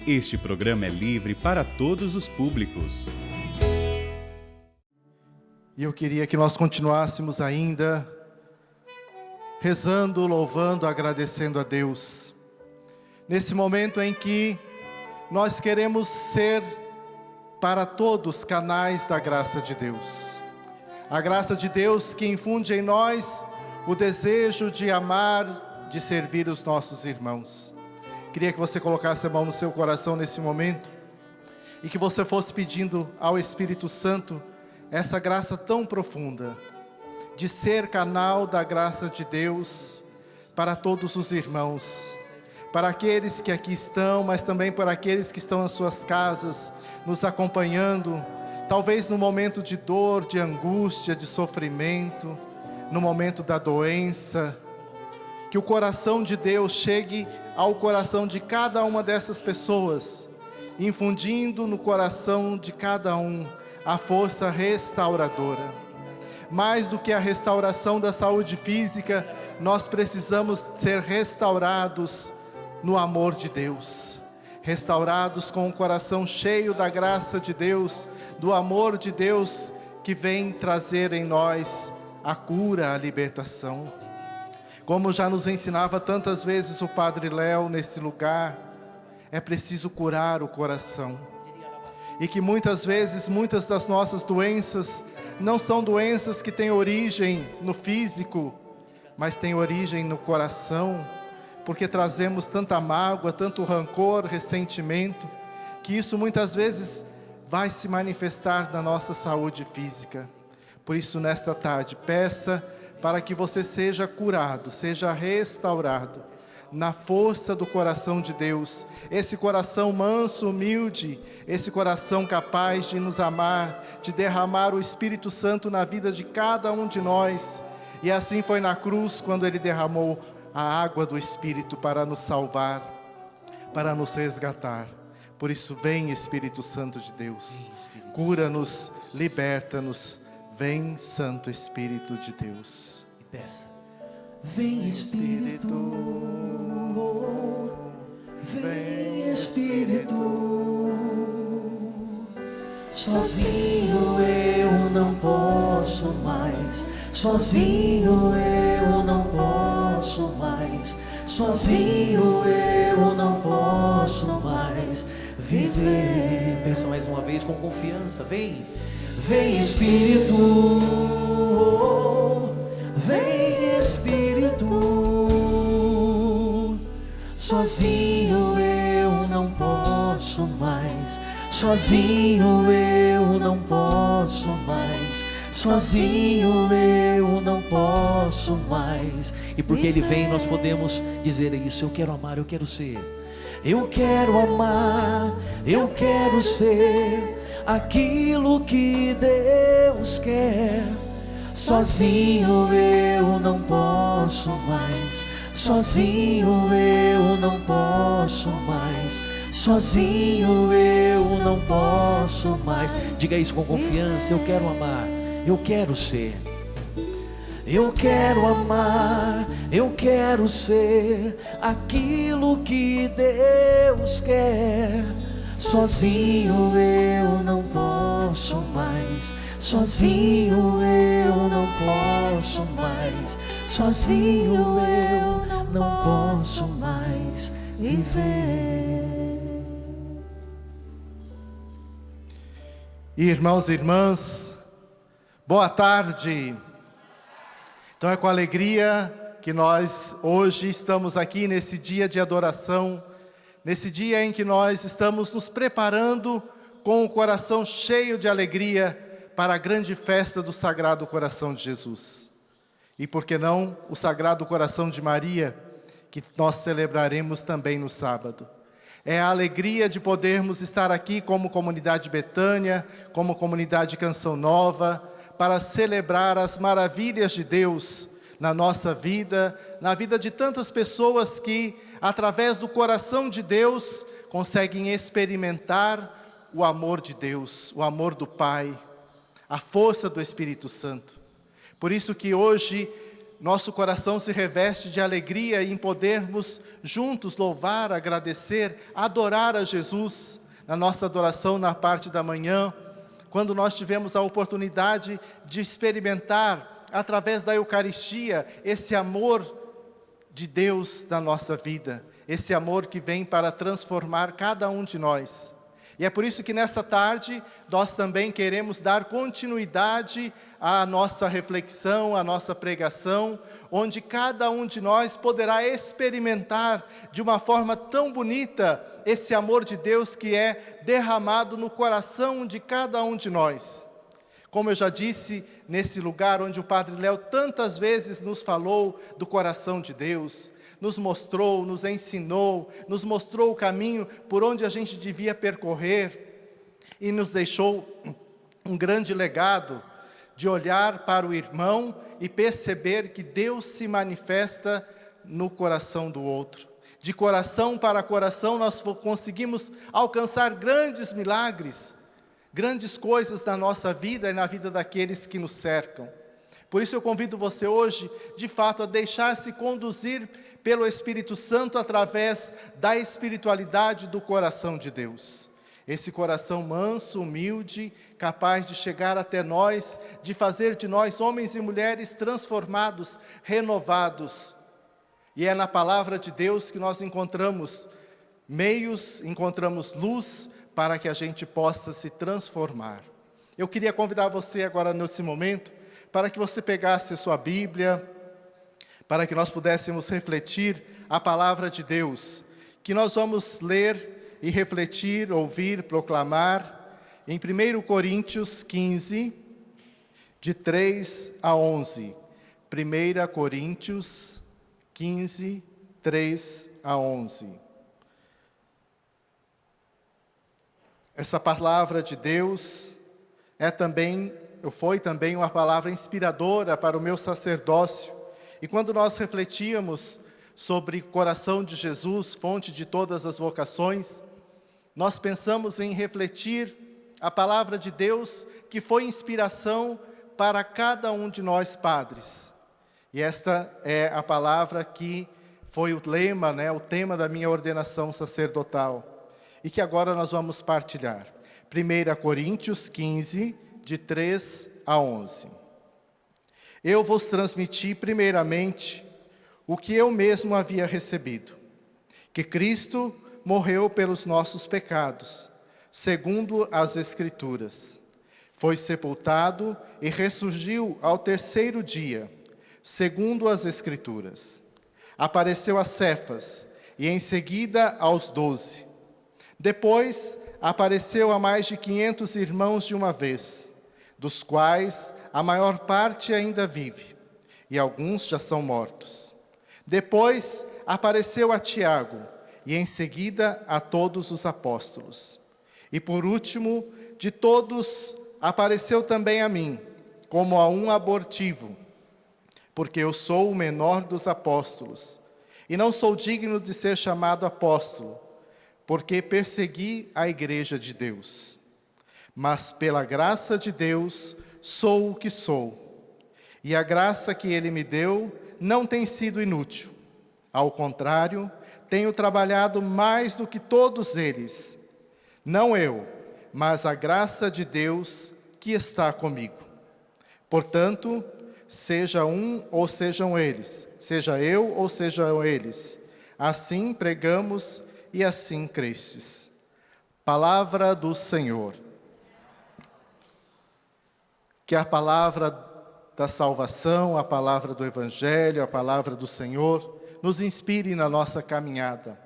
Este programa é livre para todos os públicos. E eu queria que nós continuássemos ainda rezando, louvando, agradecendo a Deus. Nesse momento em que nós queremos ser para todos canais da graça de Deus. A graça de Deus que infunde em nós o desejo de amar, de servir os nossos irmãos. Queria que você colocasse a mão no seu coração nesse momento e que você fosse pedindo ao Espírito Santo essa graça tão profunda de ser canal da graça de Deus para todos os irmãos, para aqueles que aqui estão, mas também para aqueles que estão nas suas casas, nos acompanhando, talvez no momento de dor, de angústia, de sofrimento, no momento da doença. Que o coração de Deus chegue ao coração de cada uma dessas pessoas, infundindo no coração de cada um a força restauradora. Mais do que a restauração da saúde física, nós precisamos ser restaurados no amor de Deus, restaurados com o coração cheio da graça de Deus, do amor de Deus que vem trazer em nós a cura, a libertação. Como já nos ensinava tantas vezes o Padre Léo nesse lugar, é preciso curar o coração. E que muitas vezes, muitas das nossas doenças não são doenças que têm origem no físico, mas têm origem no coração, porque trazemos tanta mágoa, tanto rancor, ressentimento, que isso muitas vezes vai se manifestar na nossa saúde física. Por isso, nesta tarde, peça para que você seja curado, seja restaurado, na força do coração de Deus, esse coração manso, humilde, esse coração capaz de nos amar, de derramar o Espírito Santo na vida de cada um de nós. E assim foi na cruz, quando Ele derramou a água do Espírito para nos salvar, para nos resgatar. Por isso, vem Espírito Santo de Deus, cura-nos, liberta-nos. Vem, Santo Espírito de Deus. E peça. Vem Espírito, vem Espírito. Sozinho eu não posso mais, sozinho eu não posso mais, sozinho eu não posso mais viver. Peça mais uma vez com confiança. Vem. Vem Espírito, vem Espírito. Sozinho eu não posso mais, sozinho eu não posso mais, sozinho eu não posso mais. E porque Ele vem, nós podemos dizer isso: eu quero amar, eu quero ser. Eu quero amar, eu quero ser aquilo que Deus quer. Sozinho eu não posso mais, sozinho eu não posso mais, sozinho eu não posso mais. Diga isso com confiança: eu quero amar, eu quero ser. Eu quero amar, eu quero ser aquilo que Deus quer. Sozinho eu não posso mais, sozinho eu não posso mais, sozinho eu não posso mais viver. Irmãos e irmãs, boa tarde. Então é com alegria que nós hoje estamos aqui nesse dia de adoração, nesse dia em que nós estamos nos preparando com o coração cheio de alegria para a grande festa do Sagrado Coração de Jesus. E por que não o Sagrado Coração de Maria, que nós celebraremos também no sábado. É a alegria de podermos estar aqui como comunidade Betânia, como comunidade Canção Nova, para celebrar as maravilhas de Deus na nossa vida, na vida de tantas pessoas que, através do coração de Deus, conseguem experimentar o amor de Deus, o amor do Pai, a força do Espírito Santo. Por isso que hoje nosso coração se reveste de alegria em podermos juntos louvar, agradecer, adorar a Jesus na nossa adoração na parte da manhã, quando nós tivemos a oportunidade de experimentar, através da Eucaristia, esse amor de Deus na nossa vida, esse amor que vem para transformar cada um de nós. E é por isso que nessa tarde nós também queremos dar continuidade à nossa reflexão, à nossa pregação, onde cada um de nós poderá experimentar de uma forma tão bonita esse amor de Deus que é derramado no coração de cada um de nós. Como eu já disse, nesse lugar onde o Padre Léo tantas vezes nos falou do coração de Deus, nos mostrou, nos ensinou, nos mostrou o caminho por onde a gente devia percorrer e nos deixou um grande legado de olhar para o irmão e perceber que Deus se manifesta no coração do outro. De coração para coração nós conseguimos alcançar grandes milagres, grandes coisas na nossa vida e na vida daqueles que nos cercam. Por isso eu convido você hoje, de fato, a deixar-se conduzir pelo Espírito Santo através da espiritualidade do coração de Deus. Esse coração manso, humilde, capaz de chegar até nós, de fazer de nós homens e mulheres transformados, renovados. E é na palavra de Deus que nós encontramos meios, encontramos luz para que a gente possa se transformar. Eu queria convidar você agora nesse momento, para que você pegasse a sua Bíblia, para que nós pudéssemos refletir a palavra de Deus, que nós vamos ler e refletir, ouvir, proclamar, em 1 Coríntios 15, de 3 a 11. 1 Coríntios 15, 3 a 11. Essa palavra de Deus foi também uma palavra inspiradora para o meu sacerdócio. E quando nós refletíamos sobre o coração de Jesus, fonte de todas as vocações, nós pensamos em refletir a palavra de Deus que foi inspiração para cada um de nós padres. E esta é a palavra que foi o lema, o tema da minha ordenação sacerdotal. E que agora nós vamos partilhar. 1 Coríntios 15, de 3 a 11. Eu vos transmiti primeiramente o que eu mesmo havia recebido, que Cristo morreu pelos nossos pecados, segundo as Escrituras. Foi sepultado e ressurgiu ao terceiro dia, segundo as Escrituras. Apareceu a Cefas e em seguida aos 12. Depois apareceu a mais de 500 irmãos de uma vez, dos quais a maior parte ainda vive, e alguns já são mortos. Depois apareceu a Tiago, e em seguida a todos os apóstolos. E por último, de todos, apareceu também a mim, como a um abortivo, porque eu sou o menor dos apóstolos, e não sou digno de ser chamado apóstolo, porque persegui a igreja de Deus. Mas pela graça de Deus, sou o que sou. E a graça que Ele me deu não tem sido inútil. Ao contrário, tenho trabalhado mais do que todos eles. Não eu, mas a graça de Deus que está comigo. Portanto, seja um ou sejam eles, seja eu ou sejam eles, assim pregamos e assim crestes. Palavra do Senhor. Que a palavra da salvação, a palavra do Evangelho, a palavra do Senhor, nos inspire na nossa caminhada.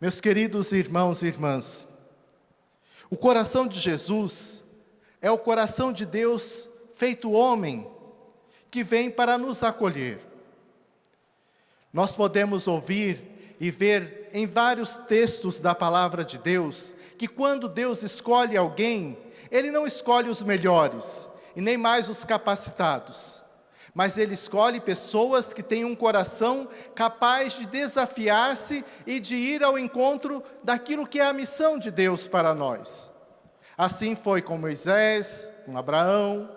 Meus queridos irmãos e irmãs, o coração de Jesus é o coração de Deus feito homem, que vem para nos acolher. Nós podemos ouvir e ver em vários textos da palavra de Deus, que quando Deus escolhe alguém, Ele não escolhe os melhores, e nem mais os capacitados, mas Ele escolhe pessoas que têm um coração capaz de desafiar-se e de ir ao encontro daquilo que é a missão de Deus para nós. Assim foi com Moisés, com Abraão,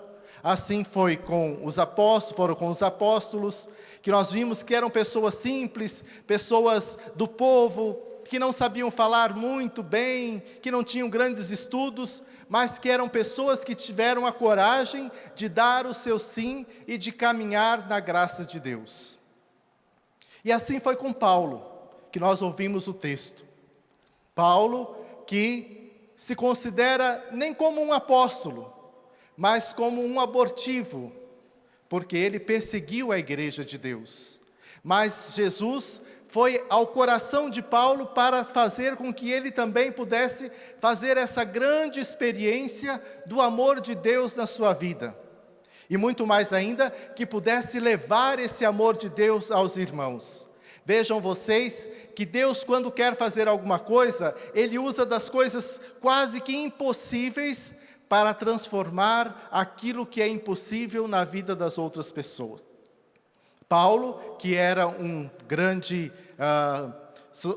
Assim foi com os apóstolos, foram com os apóstolos, que nós vimos que eram pessoas simples, pessoas do povo, que não sabiam falar muito bem, que não tinham grandes estudos, mas que eram pessoas que tiveram a coragem de dar o seu sim e de caminhar na graça de Deus. E assim foi com Paulo, que nós ouvimos o texto. Paulo, que se considera nem como um apóstolo, mas como um abortivo, porque ele perseguiu a igreja de Deus. Mas Jesus foi ao coração de Paulo para fazer com que ele também pudesse fazer essa grande experiência do amor de Deus na sua vida. E muito mais ainda, que pudesse levar esse amor de Deus aos irmãos. Vejam vocês que Deus, quando quer fazer alguma coisa, Ele usa das coisas quase que impossíveis para transformar aquilo que é impossível na vida das outras pessoas. Paulo, que era um grande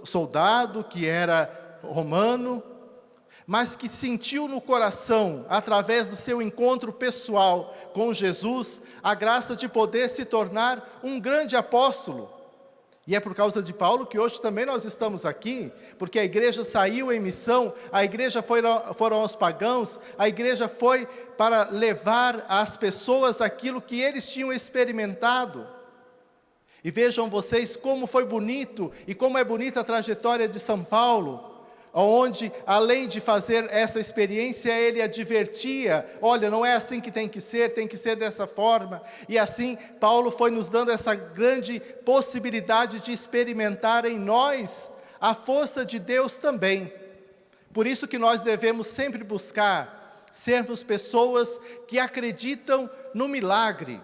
soldado, que era romano, mas que sentiu no coração, através do seu encontro pessoal com Jesus, a graça de poder se tornar um grande apóstolo. E é por causa de Paulo que hoje também nós estamos aqui, porque a igreja saiu em missão, a igreja foram aos pagãos, a igreja foi para levar às pessoas aquilo que eles tinham experimentado. E vejam vocês como foi bonito, e como é bonita a trajetória de São Paulo, onde, além de fazer essa experiência, ele advertia, olha, não é assim que tem que ser dessa forma. E assim, Paulo foi nos dando essa grande possibilidade de experimentar em nós a força de Deus também. Por isso que nós devemos sempre buscar sermos pessoas que acreditam no milagre.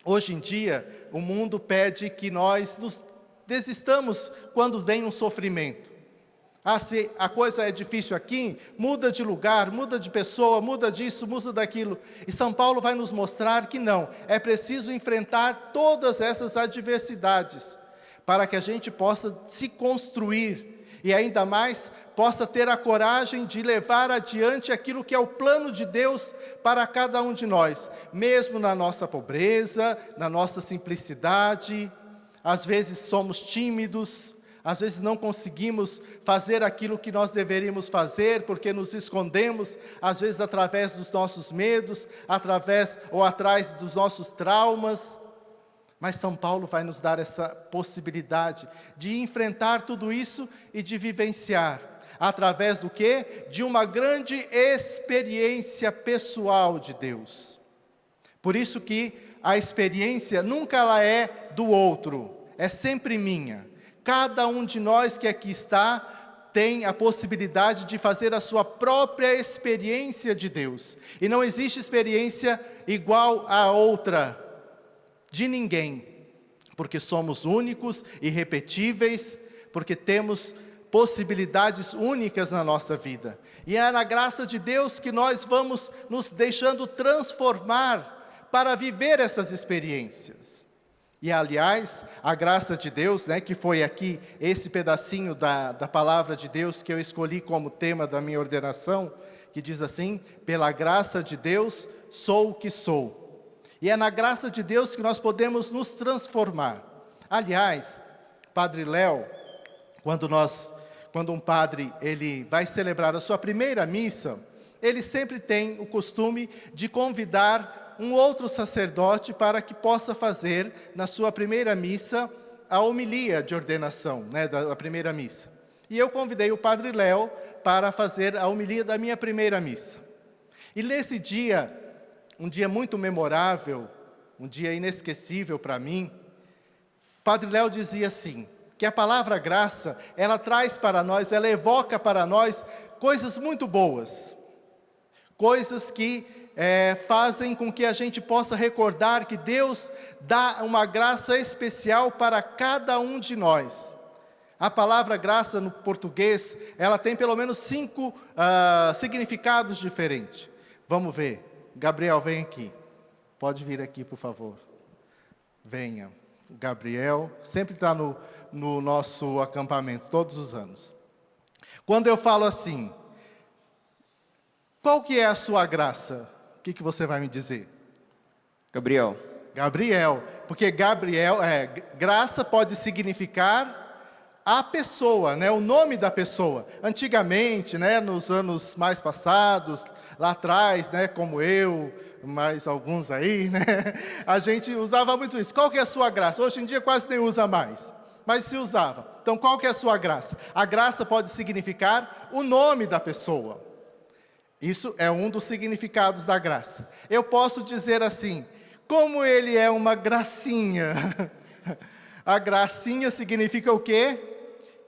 Hoje em dia, o mundo pede que nós nos desistamos quando vem um sofrimento. Se a coisa é difícil aqui, muda de lugar, muda de pessoa, muda disso, muda daquilo. E São Paulo vai nos mostrar que não, é preciso enfrentar todas essas adversidades, para que a gente possa se construir, e ainda mais, possa ter a coragem de levar adiante aquilo que é o plano de Deus para cada um de nós, mesmo na nossa pobreza, na nossa simplicidade. Às vezes somos tímidos, às vezes não conseguimos fazer aquilo que nós deveríamos fazer, porque nos escondemos, às vezes através dos nossos medos, atrás dos nossos traumas. Mas São Paulo vai nos dar essa possibilidade de enfrentar tudo isso e de vivenciar. Através do quê? De uma grande experiência pessoal de Deus. Por isso que a experiência nunca ela é do outro, é sempre minha. Cada um de nós que aqui está tem a possibilidade de fazer a sua própria experiência de Deus. E não existe experiência igual a outra de ninguém, porque somos únicos, irrepetíveis, porque temos possibilidades únicas na nossa vida. E é na graça de Deus que nós vamos nos deixando transformar para viver essas experiências. E aliás, a graça de Deus, que foi aqui esse pedacinho da palavra de Deus que eu escolhi como tema da minha ordenação, que diz assim: pela graça de Deus sou o que sou. E é na graça de Deus que nós podemos nos transformar. Aliás, Padre Léo, quando um padre ele vai celebrar a sua primeira missa, ele sempre tem o costume de convidar um outro sacerdote para que possa fazer na sua primeira missa a homilia de ordenação, da primeira missa. E eu convidei o Padre Léo para fazer a homilia da minha primeira missa. E nesse dia, um dia muito memorável, um dia inesquecível para mim, o Padre Léo dizia assim, que a palavra graça, ela traz para nós, ela evoca para nós coisas muito boas, coisas que fazem com que a gente possa recordar que Deus dá uma graça especial para cada um de nós. A palavra graça no português, ela tem pelo menos 5 significados diferentes. Vamos ver. Gabriel, vem aqui. Pode vir aqui, por favor. Venha. Gabriel sempre está no nosso acampamento, todos os anos. Quando eu falo assim, qual que é a sua graça? O que você vai me dizer? Gabriel. Gabriel, porque Gabriel, graça pode significar a pessoa, né? O nome da pessoa. Antigamente, né, nos anos mais passados, lá atrás, né, como eu, mais alguns aí, né, a gente usava muito isso. Qual que é a sua graça? Hoje em dia quase nem usa mais, mas se usava. Então, qual que é a sua graça? A graça pode significar o nome da pessoa. Isso é um dos significados da graça. Eu posso dizer assim: como ele é uma gracinha. A gracinha significa o quê?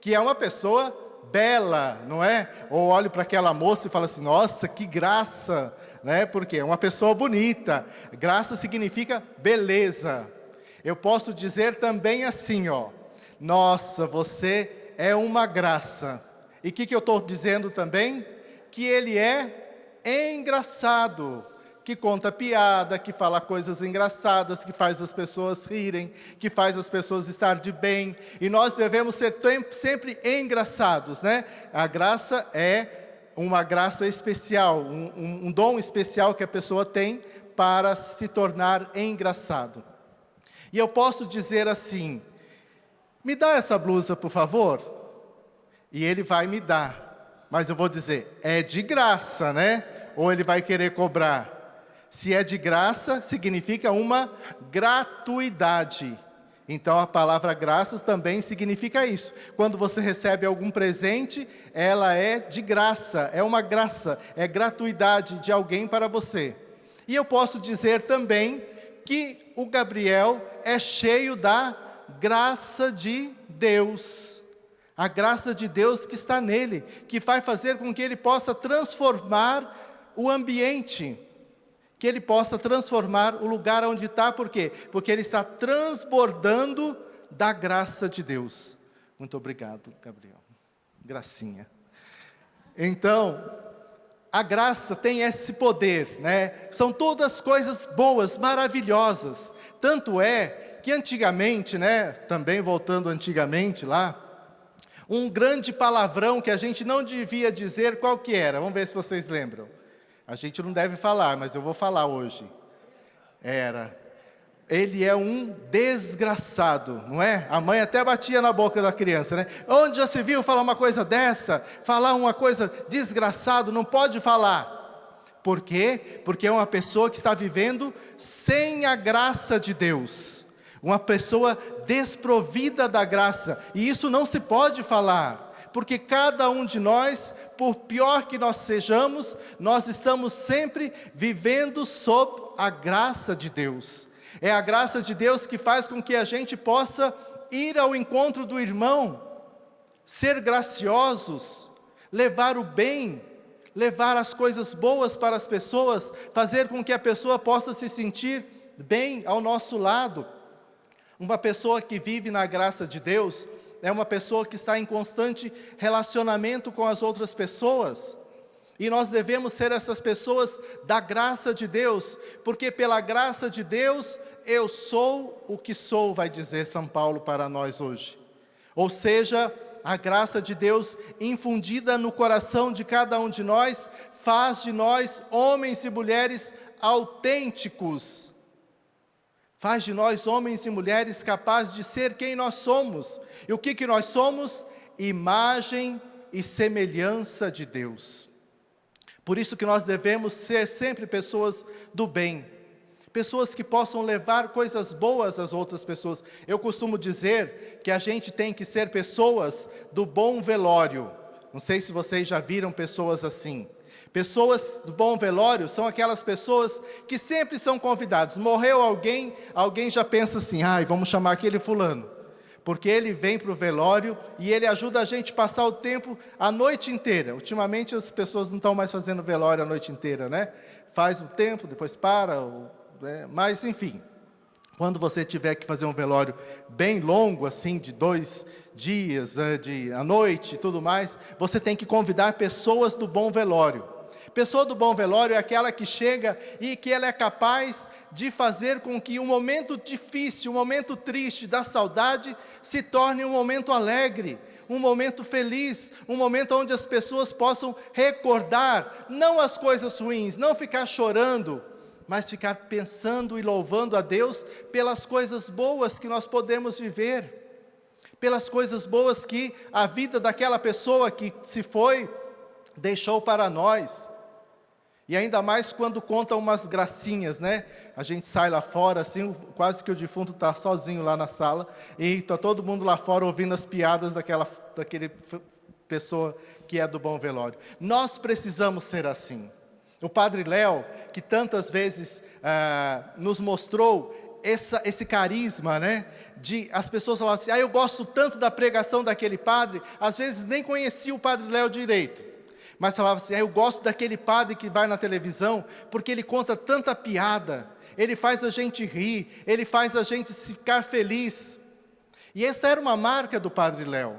Que é uma pessoa bela, não é? Ou olho para aquela moça e falo assim: nossa, que graça, né? Porque é uma pessoa bonita. Graça significa beleza. Eu posso dizer também assim, ó: nossa, você é uma graça. E o que eu estou dizendo também? Que ele é engraçado, que conta piada, que fala coisas engraçadas, que faz as pessoas rirem, que faz as pessoas estar de bem. E nós devemos ser sempre engraçados, né? A graça é uma graça especial, um dom especial que a pessoa tem para se tornar engraçado. E eu posso dizer assim: me dá essa blusa, por favor? E ele vai me dar. Mas eu vou dizer: é de graça, né? Ou ele vai querer cobrar? Se é de graça, significa uma gratuidade. Então, a palavra graças também significa isso. Quando você recebe algum presente, ela é de graça, é uma graça, é gratuidade de alguém para você. E eu posso dizer também que o Gabriel é cheio da graça de Deus. A graça de Deus que está nele, que vai fazer com que ele possa transformar o ambiente, que ele possa transformar o lugar onde está. Por quê? Porque ele está transbordando da graça de Deus. Muito obrigado, Gabriel. Gracinha. Então, a graça tem esse poder, né? São todas coisas boas, maravilhosas. Tanto é que antigamente, né? Também voltando antigamente lá, um grande palavrão que a gente não devia dizer, qual que era? Vamos ver se vocês lembram. A gente não deve falar, mas eu vou falar hoje. Ele é um desgraçado, não é? A mãe até batia na boca da criança, né? Onde já se viu falar uma coisa dessa? Falar uma coisa desgraçado, não pode falar. Por quê? Porque é uma pessoa que está vivendo sem a graça de Deus. Uma pessoa desprovida da graça. E isso não se pode falar. Porque cada um de nós, por pior que nós sejamos, nós estamos sempre vivendo sob a graça de Deus. É a graça de Deus que faz com que a gente possa ir ao encontro do irmão, ser graciosos, levar o bem, levar as coisas boas para as pessoas, fazer com que a pessoa possa se sentir bem ao nosso lado. Uma pessoa que vive na graça de Deus é uma pessoa que está em constante relacionamento com as outras pessoas. E nós devemos ser essas pessoas da graça de Deus, porque pela graça de Deus, eu sou o que sou, vai dizer São Paulo para nós hoje. Ou seja, a graça de Deus infundida no coração de cada um de nós, faz de nós homens e mulheres autênticos. Faz de nós homens e mulheres capazes de ser quem nós somos. E o que nós somos? Imagem e semelhança de Deus. Por isso que nós devemos ser sempre pessoas do bem. Pessoas que possam levar coisas boas às outras pessoas. Eu costumo dizer que a gente tem que ser pessoas do bom velório. Não sei se vocês já viram pessoas assim. Pessoas do bom velório são aquelas pessoas que sempre são convidadas. Morreu alguém, alguém já pensa assim: vamos chamar aquele fulano. Porque ele vem para o velório e ele ajuda a gente a passar o tempo a noite inteira. Ultimamente as pessoas não estão mais fazendo velório a noite inteira, né? Faz um tempo, depois para, mas enfim. Quando você tiver que fazer um velório bem longo, assim, de 2 dias, à noite e tudo mais, você tem que convidar pessoas do bom velório. Pessoa do bom velório é aquela que chega e que ela é capaz de fazer com que um momento difícil, um momento triste da saudade, se torne um momento alegre, um momento feliz, um momento onde as pessoas possam recordar, não as coisas ruins, não ficar chorando, mas ficar pensando e louvando a Deus pelas coisas boas que nós podemos viver, pelas coisas boas que a vida daquela pessoa que se foi, deixou para nós. E ainda mais quando conta umas gracinhas, né? A gente sai lá fora, assim, quase que o defunto está sozinho lá na sala, e está todo mundo lá fora ouvindo as piadas daquele pessoa que é do bom velório. Nós precisamos ser assim. O Padre Léo, que tantas vezes nos mostrou esse carisma, né? De as pessoas falam assim, eu gosto tanto da pregação daquele padre, às vezes nem conhecia o Padre Léo direito. Mas falava assim, eu gosto daquele padre que vai na televisão, porque ele conta tanta piada, ele faz a gente rir, ele faz a gente ficar feliz. E essa era uma marca do Padre Léo,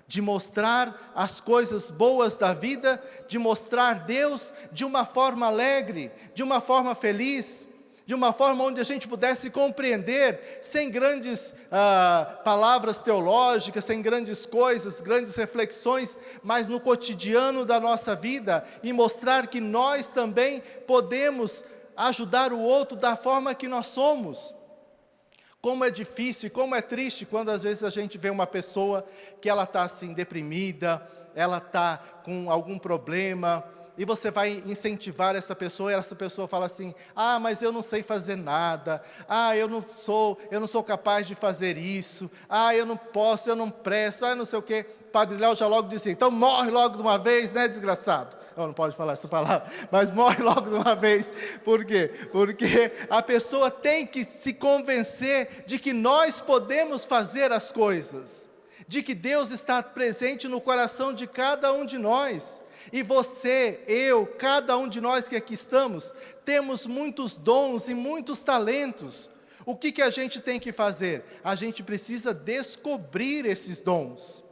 de mostrar as coisas boas da vida, de mostrar Deus de uma forma alegre, de uma forma feliz, de uma forma onde a gente pudesse compreender, sem grandes palavras teológicas, sem grandes coisas, grandes reflexões, mas no cotidiano da nossa vida, e mostrar que nós também podemos ajudar o outro da forma que nós somos. Como é difícil e como é triste quando às vezes a gente vê uma pessoa que ela está assim deprimida, ela está com algum problema, e você vai incentivar essa pessoa, e essa pessoa fala assim, mas eu não sei fazer nada, eu não sou capaz de fazer isso, eu não posso, eu não presto, não sei o quê. Padre Léo já logo disse, então morre logo de uma vez, né, desgraçado? Não pode falar essa palavra, mas morre logo de uma vez. Por quê? Porque a pessoa tem que se convencer de que nós podemos fazer as coisas, de que Deus está presente no coração de cada um de nós. E você, eu, cada um de nós que aqui estamos, temos muitos dons e muitos talentos. O que a gente tem que fazer? A gente precisa descobrir esses dons.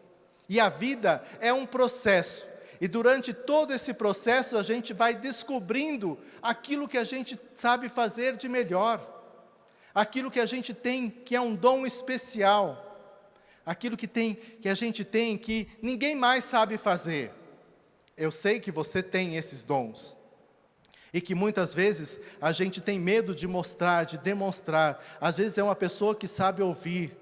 E a vida é um processo. E durante todo esse processo a gente vai descobrindo aquilo que a gente sabe fazer de melhor. Aquilo que a gente tem que é um dom especial. Aquilo que a gente tem que ninguém mais sabe fazer. Eu sei que você tem esses dons, e que muitas vezes a gente tem medo de mostrar, de demonstrar. Às vezes é uma pessoa que sabe ouvir.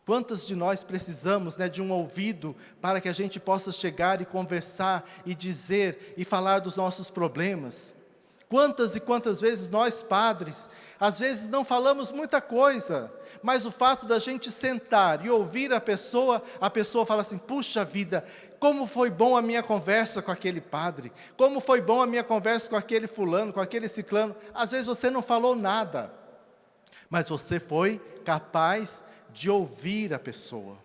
Quantos de nós precisamos, de um ouvido para que a gente possa chegar e conversar e dizer e falar dos nossos problemas? Quantas e quantas vezes nós padres, às vezes não falamos muita coisa, mas o fato da gente sentar e ouvir a pessoa fala assim, puxa vida, como foi bom a minha conversa com aquele padre, como foi bom a minha conversa com aquele fulano, com aquele ciclano. Às vezes você não falou nada, mas você foi capaz de ouvir a pessoa,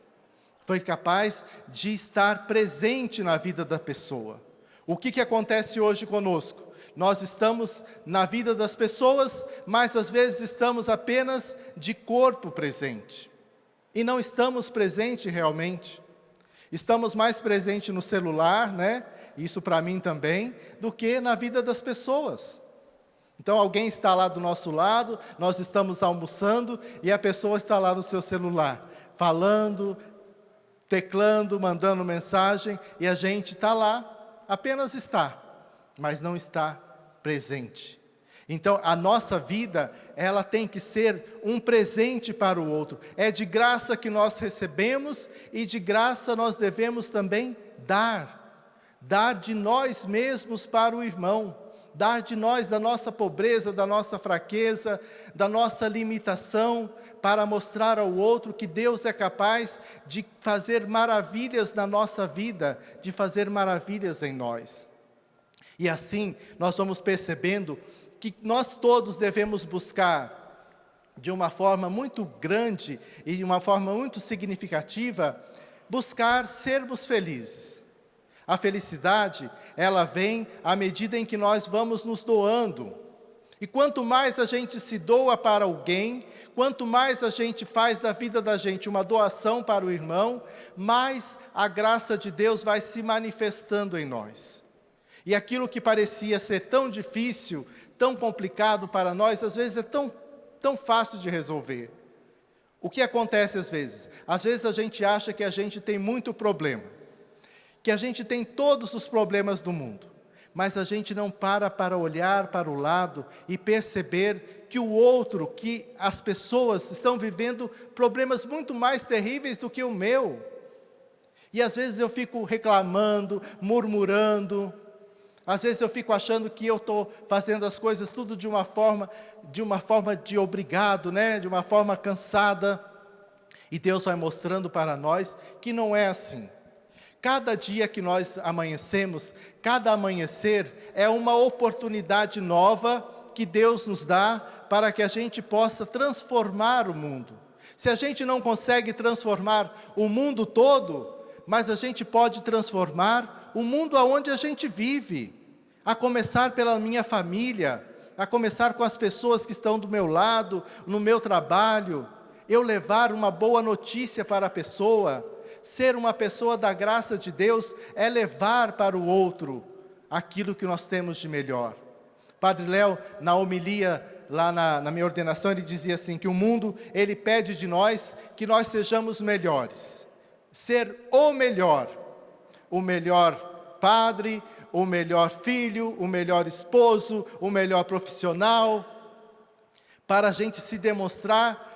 foi capaz de estar presente na vida da pessoa. O que acontece hoje conosco? Nós estamos na vida das pessoas, mas às vezes estamos apenas de corpo presente, e não estamos presentes realmente. Estamos mais presentes no celular, isso para mim também, do que na vida das pessoas. Então alguém está lá do nosso lado, nós estamos almoçando, e a pessoa está lá no seu celular, falando, teclando, mandando mensagem, e a gente está lá, apenas está, mas não está presente. Então a nossa vida, ela tem que ser um presente para o outro. É de graça que nós recebemos, e de graça nós devemos também dar de nós mesmos para o irmão, dar de nós, da nossa pobreza, da nossa fraqueza, da nossa limitação, para mostrar ao outro que Deus é capaz de fazer maravilhas na nossa vida, de fazer maravilhas em nós. E assim nós vamos percebendo que nós todos devemos buscar, de uma forma muito grande e de uma forma muito significativa, buscar sermos felizes. A felicidade, ela vem à medida em que nós vamos nos doando. E quanto mais a gente se doa para alguém, quanto mais a gente faz da vida da gente uma doação para o irmão, mais a graça de Deus vai se manifestando em nós. E aquilo que parecia ser tão difícil, tão complicado para nós, às vezes é tão fácil de resolver. O que acontece às vezes? Às vezes a gente acha que a gente tem muito problema, que a gente tem todos os problemas do mundo. mas a gente não para olhar para o lado e perceber que o outro, que as pessoas estão vivendo problemas muito mais terríveis do que o meu. E às vezes eu fico reclamando, murmurando, às vezes eu fico achando que eu estou fazendo as coisas tudo de uma forma de obrigado, né? De uma forma cansada. E Deus vai mostrando para nós que não é assim. Cada dia que nós amanhecemos, cada amanhecer é uma oportunidade nova que Deus nos dá para que a gente possa transformar o mundo. Se a gente não consegue transformar o mundo todo, mas a gente pode transformar o mundo aonde a gente vive, a começar pela minha família, a começar com as pessoas que estão do meu lado, no meu trabalho, eu levar uma boa notícia para a pessoa. Ser uma pessoa da graça de Deus é levar para o outro aquilo que nós temos de melhor. Padre Léo, na homilia, lá na minha ordenação, ele dizia assim, que o mundo, ele pede de nós que nós sejamos melhores. Ser o melhor padre, o melhor filho, o melhor esposo, o melhor profissional, para a gente se demonstrar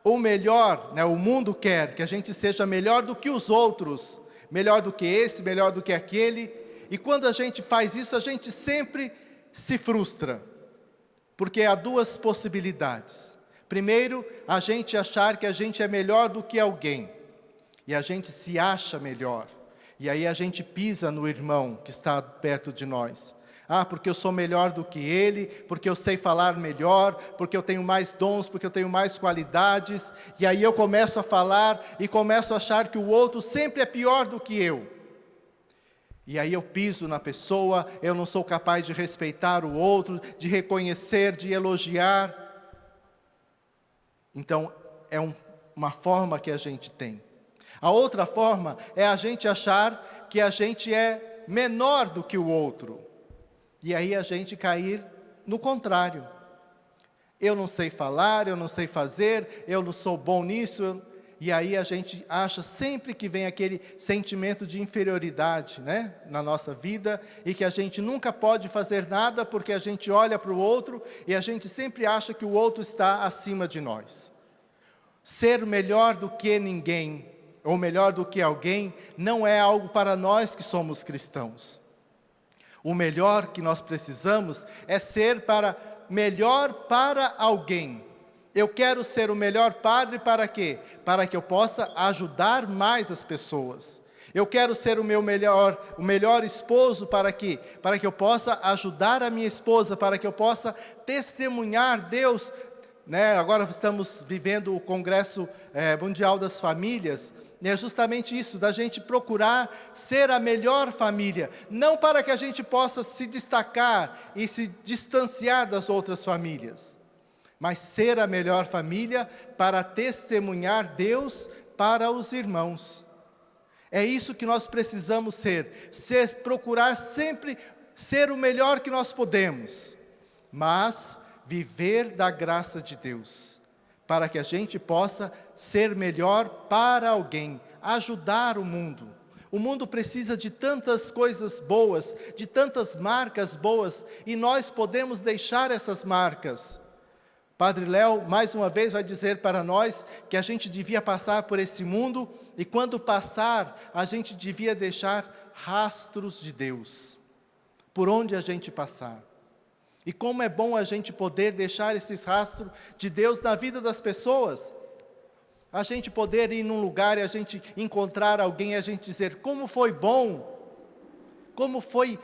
o melhor, né? O mundo quer que a gente seja melhor do que os outros, melhor do que esse, melhor do que aquele, e quando a gente faz isso, a gente sempre se frustra, porque há duas possibilidades. Primeiro, a gente achar que a gente é melhor do que alguém, e a gente se acha melhor, e aí a gente pisa no irmão que está perto de nós. Porque eu sou melhor do que ele, porque eu sei falar melhor, porque eu tenho mais dons, porque eu tenho mais qualidades. E aí eu começo a falar e começo a achar que o outro sempre é pior do que eu. E aí eu piso na pessoa, eu não sou capaz de respeitar o outro, de reconhecer, de elogiar. Então, é uma forma que a gente tem. A outra forma é a gente achar que a gente é menor do que o outro. E aí a gente cair no contrário. Eu não sei falar, eu não sei fazer, eu não sou bom nisso. E aí a gente acha sempre que vem aquele sentimento de inferioridade, né, na nossa vida, e que a gente nunca pode fazer nada porque a gente olha para o outro e a gente sempre acha que o outro está acima de nós. Ser melhor do que ninguém, ou melhor do que alguém, não é algo para nós que somos cristãos. O melhor que nós precisamos é ser melhor para alguém. Eu quero ser o melhor padre para quê? Para que eu possa ajudar mais as pessoas. Eu quero ser o melhor esposo para quê? Para que eu possa ajudar a minha esposa, para que eu possa testemunhar Deus. Né? Agora estamos vivendo o Congresso Mundial das Famílias. É justamente isso, da gente procurar ser a melhor família, não para que a gente possa se destacar e se distanciar das outras famílias, mas ser a melhor família para testemunhar Deus para os irmãos. É isso que nós precisamos procurar sempre ser o melhor que nós podemos, mas viver da graça de Deus, para que a gente possa ser melhor para alguém, ajudar o mundo. O mundo precisa de tantas coisas boas, de tantas marcas boas, e nós podemos deixar essas marcas. Padre Léo, mais uma vez, vai dizer para nós que a gente devia passar por esse mundo, e quando passar, a gente devia deixar rastros de Deus, por onde a gente passar. E como é bom a gente poder deixar esses rastros de Deus na vida das pessoas. A gente poder ir num lugar e a gente encontrar alguém e a gente dizer, como foi bom, como foi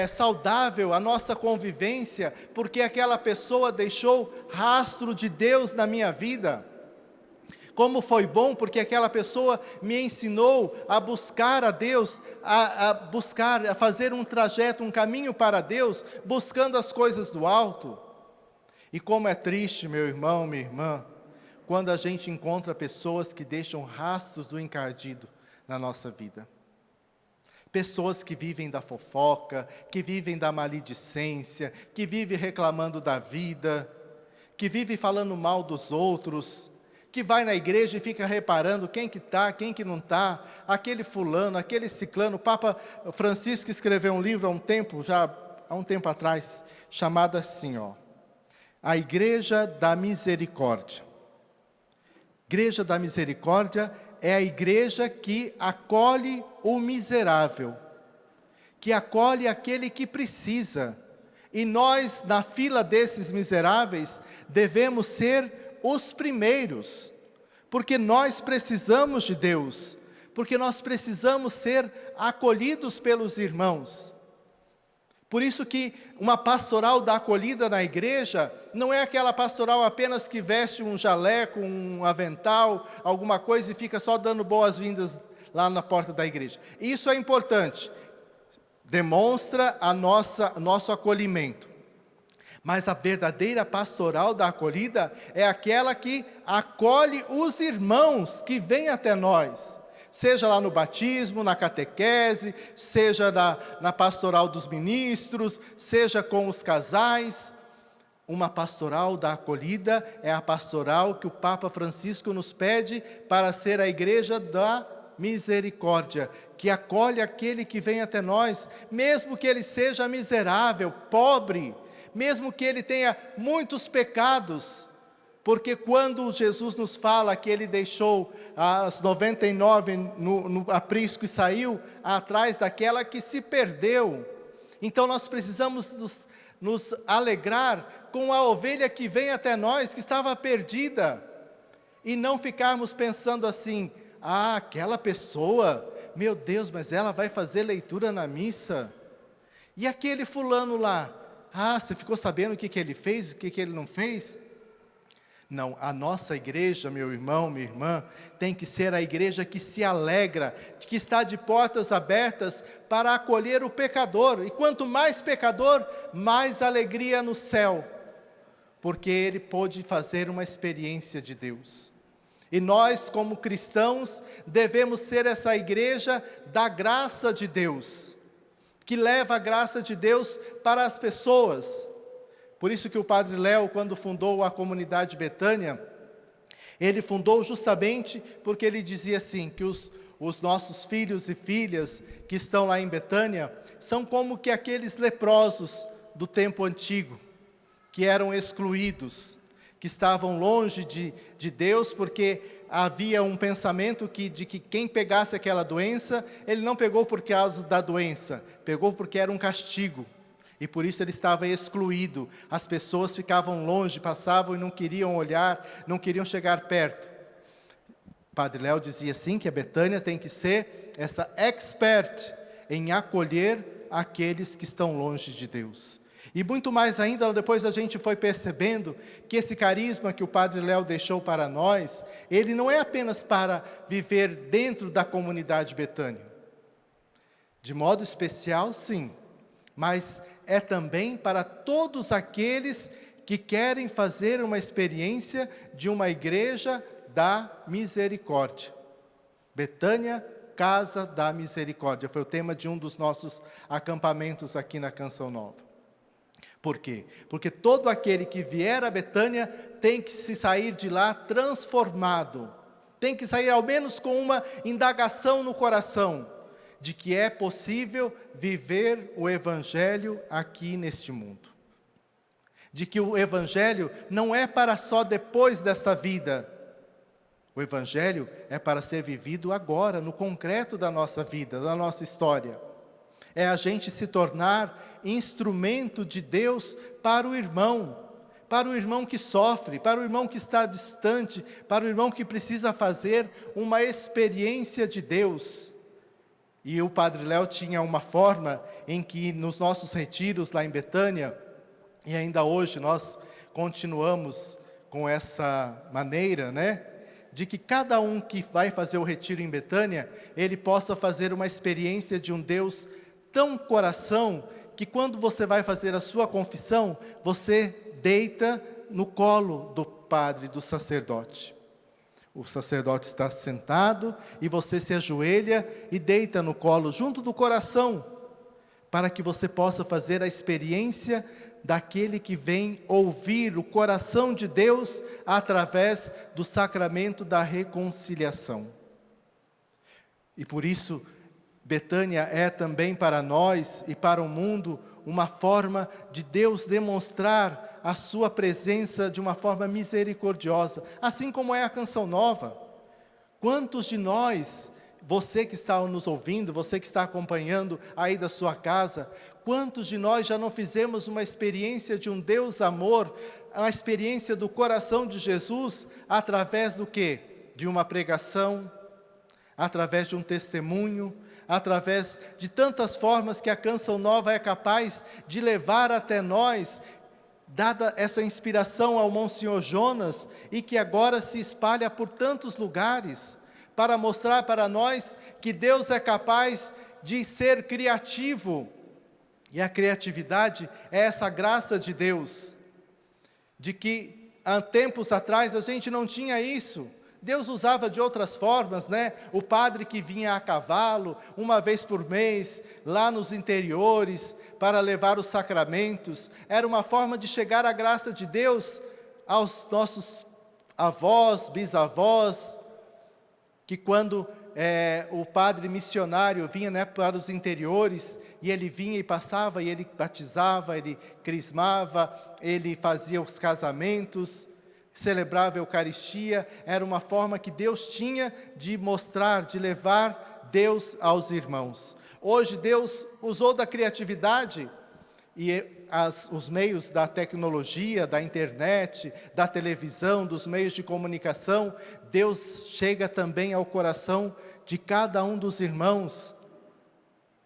saudável a nossa convivência, porque aquela pessoa deixou rastro de Deus na minha vida. Como foi bom, porque aquela pessoa me ensinou a buscar a Deus, a fazer um trajeto, um caminho para Deus, buscando as coisas do alto. E como é triste, meu irmão, minha irmã, quando a gente encontra pessoas que deixam rastros do encardido na nossa vida. Pessoas que vivem da fofoca, que vivem da maledicência, que vivem reclamando da vida, que vivem falando mal dos outros, que vai na igreja e fica reparando quem que está, quem que não está, aquele fulano, aquele ciclano. O Papa Francisco escreveu um livro há um tempo, já há um tempo atrás, chamada assim, a Igreja da Misericórdia. Igreja da Misericórdia é a igreja que acolhe o miserável, que acolhe aquele que precisa. E nós, na fila desses miseráveis, devemos ser os primeiros, porque nós precisamos de Deus, porque nós precisamos ser acolhidos pelos irmãos. Por isso que uma pastoral da acolhida na igreja não é aquela pastoral apenas que veste um jaleco, um avental, alguma coisa e fica só dando boas-vindas lá na porta da igreja. Isso é importante, demonstra nosso acolhimento. Mas a verdadeira pastoral da acolhida é aquela que acolhe os irmãos que vêm até nós. Seja lá no batismo, na catequese, seja na pastoral dos ministros, seja com os casais. Uma pastoral da acolhida é a pastoral que o Papa Francisco nos pede para ser a igreja da misericórdia, que acolhe aquele que vem até nós, mesmo que ele seja miserável, pobre, mesmo que ele tenha muitos pecados. Porque quando Jesus nos fala que ele deixou as 99 no aprisco e saiu atrás daquela que se perdeu, então nós precisamos nos alegrar com a ovelha que vem até nós, que estava perdida, e não ficarmos pensando assim, aquela pessoa, meu Deus, mas ela vai fazer leitura na missa, e aquele fulano lá, você ficou sabendo o que ele fez, o que ele não fez? Não, a nossa igreja, meu irmão, minha irmã, tem que ser a igreja que se alegra, que está de portas abertas para acolher o pecador. E quanto mais pecador, mais alegria no céu, porque ele pôde fazer uma experiência de Deus. E nós, como cristãos, devemos ser essa igreja da graça de Deus, que leva a graça de Deus para as pessoas. Por isso que o Padre Léo, quando fundou a comunidade Betânia, ele fundou justamente porque ele dizia assim, que os nossos filhos e filhas que estão lá em Betânia, são como que aqueles leprosos do tempo antigo, que eram excluídos, que estavam longe de Deus, porque havia um pensamento de que quem pegasse aquela doença, ele não pegou por causa da doença, pegou porque era um castigo. E por isso ele estava excluído, as pessoas ficavam longe, passavam e não queriam olhar, não queriam chegar perto. Padre Léo dizia assim, que a Betânia tem que ser essa expert em acolher aqueles que estão longe de Deus. E muito mais ainda, depois a gente foi percebendo que esse carisma que o Padre Léo deixou para nós, ele não é apenas para viver dentro da comunidade Betânia. De modo especial, sim, mas é também para todos aqueles que querem fazer uma experiência de uma igreja da misericórdia. Betânia, Casa da Misericórdia, foi o tema de um dos nossos acampamentos aqui na Canção Nova. Por quê? Porque todo aquele que vier a Betânia tem que se sair de lá transformado, tem que sair ao menos com uma indagação no coração, de que é possível viver o Evangelho aqui neste mundo. De que o Evangelho não é para só depois dessa vida. O Evangelho é para ser vivido agora, no concreto da nossa vida, da nossa história. É a gente se tornar instrumento de Deus para o irmão que sofre, para o irmão que está distante, para o irmão que precisa fazer uma experiência de Deus. E o Padre Léo tinha uma forma em que nos nossos retiros lá em Betânia, e ainda hoje nós continuamos com essa maneira, de que cada um que vai fazer o retiro em Betânia, ele possa fazer uma experiência de um Deus tão coração, que quando você vai fazer a sua confissão, você deita no colo do padre, do sacerdote. O sacerdote está sentado e você se ajoelha e deita no colo, junto do coração, para que você possa fazer a experiência daquele que vem ouvir o coração de Deus através do sacramento da reconciliação. E por isso, Betânia é também para nós e para o mundo uma forma de Deus demonstrar a sua presença de uma forma misericordiosa, assim como é a Canção Nova. Quantos de nós, você que está nos ouvindo, você que está acompanhando aí da sua casa, quantos de nós já não fizemos uma experiência de um Deus amor, uma experiência do coração de Jesus, através do quê? De uma pregação, através de um testemunho, através de tantas formas que a Canção Nova é capaz de levar até nós, dada essa inspiração ao Monsenhor Jonas, e que agora se espalha por tantos lugares, para mostrar para nós que Deus é capaz de ser criativo, e a criatividade é essa graça de Deus, de que há tempos atrás a gente não tinha isso. Deus usava de outras formas, né? O padre que vinha a cavalo, uma vez por mês, lá nos interiores, para levar os sacramentos, era uma forma de chegar a graça de Deus aos nossos avós, bisavós, que quando o padre missionário vinha, né, para os interiores, e ele vinha e passava, e ele batizava, ele crismava, ele fazia os casamentos, celebrava a Eucaristia, era uma forma que Deus tinha de mostrar, de levar Deus aos irmãos. Hoje Deus usou da criatividade e os meios da tecnologia, da internet, da televisão, dos meios de comunicação. Deus chega também ao coração de cada um dos irmãos.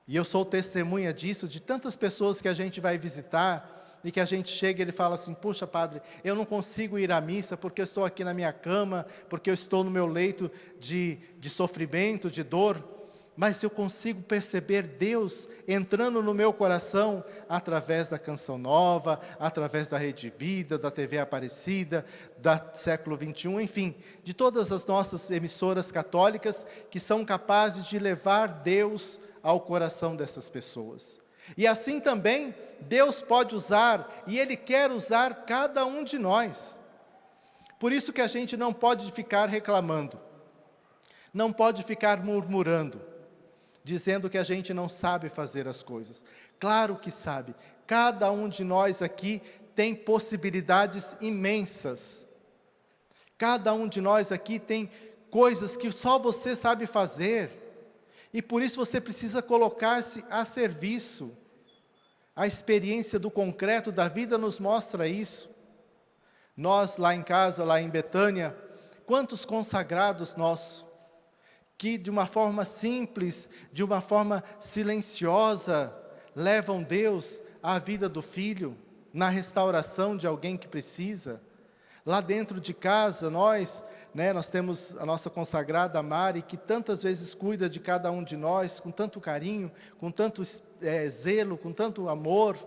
E eu sou testemunha disso, de tantas pessoas que a gente vai visitar, e que a gente chega e ele fala assim: puxa, padre, eu não consigo ir à missa porque eu estou aqui na minha cama, porque eu estou no meu leito de sofrimento, de dor, mas eu consigo perceber Deus entrando no meu coração através da Canção Nova, através da Rede Vida, da TV Aparecida, da Século XXI, enfim, de todas as nossas emissoras católicas que são capazes de levar Deus ao coração dessas pessoas. E assim também Deus pode usar, e Ele quer usar cada um de nós. Por isso que a gente não pode ficar reclamando, não pode ficar murmurando, dizendo que a gente não sabe fazer as coisas. Claro que sabe, cada um de nós aqui tem possibilidades imensas. Cada um de nós aqui tem coisas que só você sabe fazer, e por isso você precisa colocar-se a serviço. A experiência do concreto da vida nos mostra isso. Nós lá em casa, lá em Betânia, quantos consagrados nossos, que de uma forma simples, de uma forma silenciosa, levam Deus à vida do filho, na restauração de alguém que precisa. Lá dentro de casa, nós temos a nossa consagrada Mari, que tantas vezes cuida de cada um de nós, com tanto carinho, com tanto zelo, com tanto amor.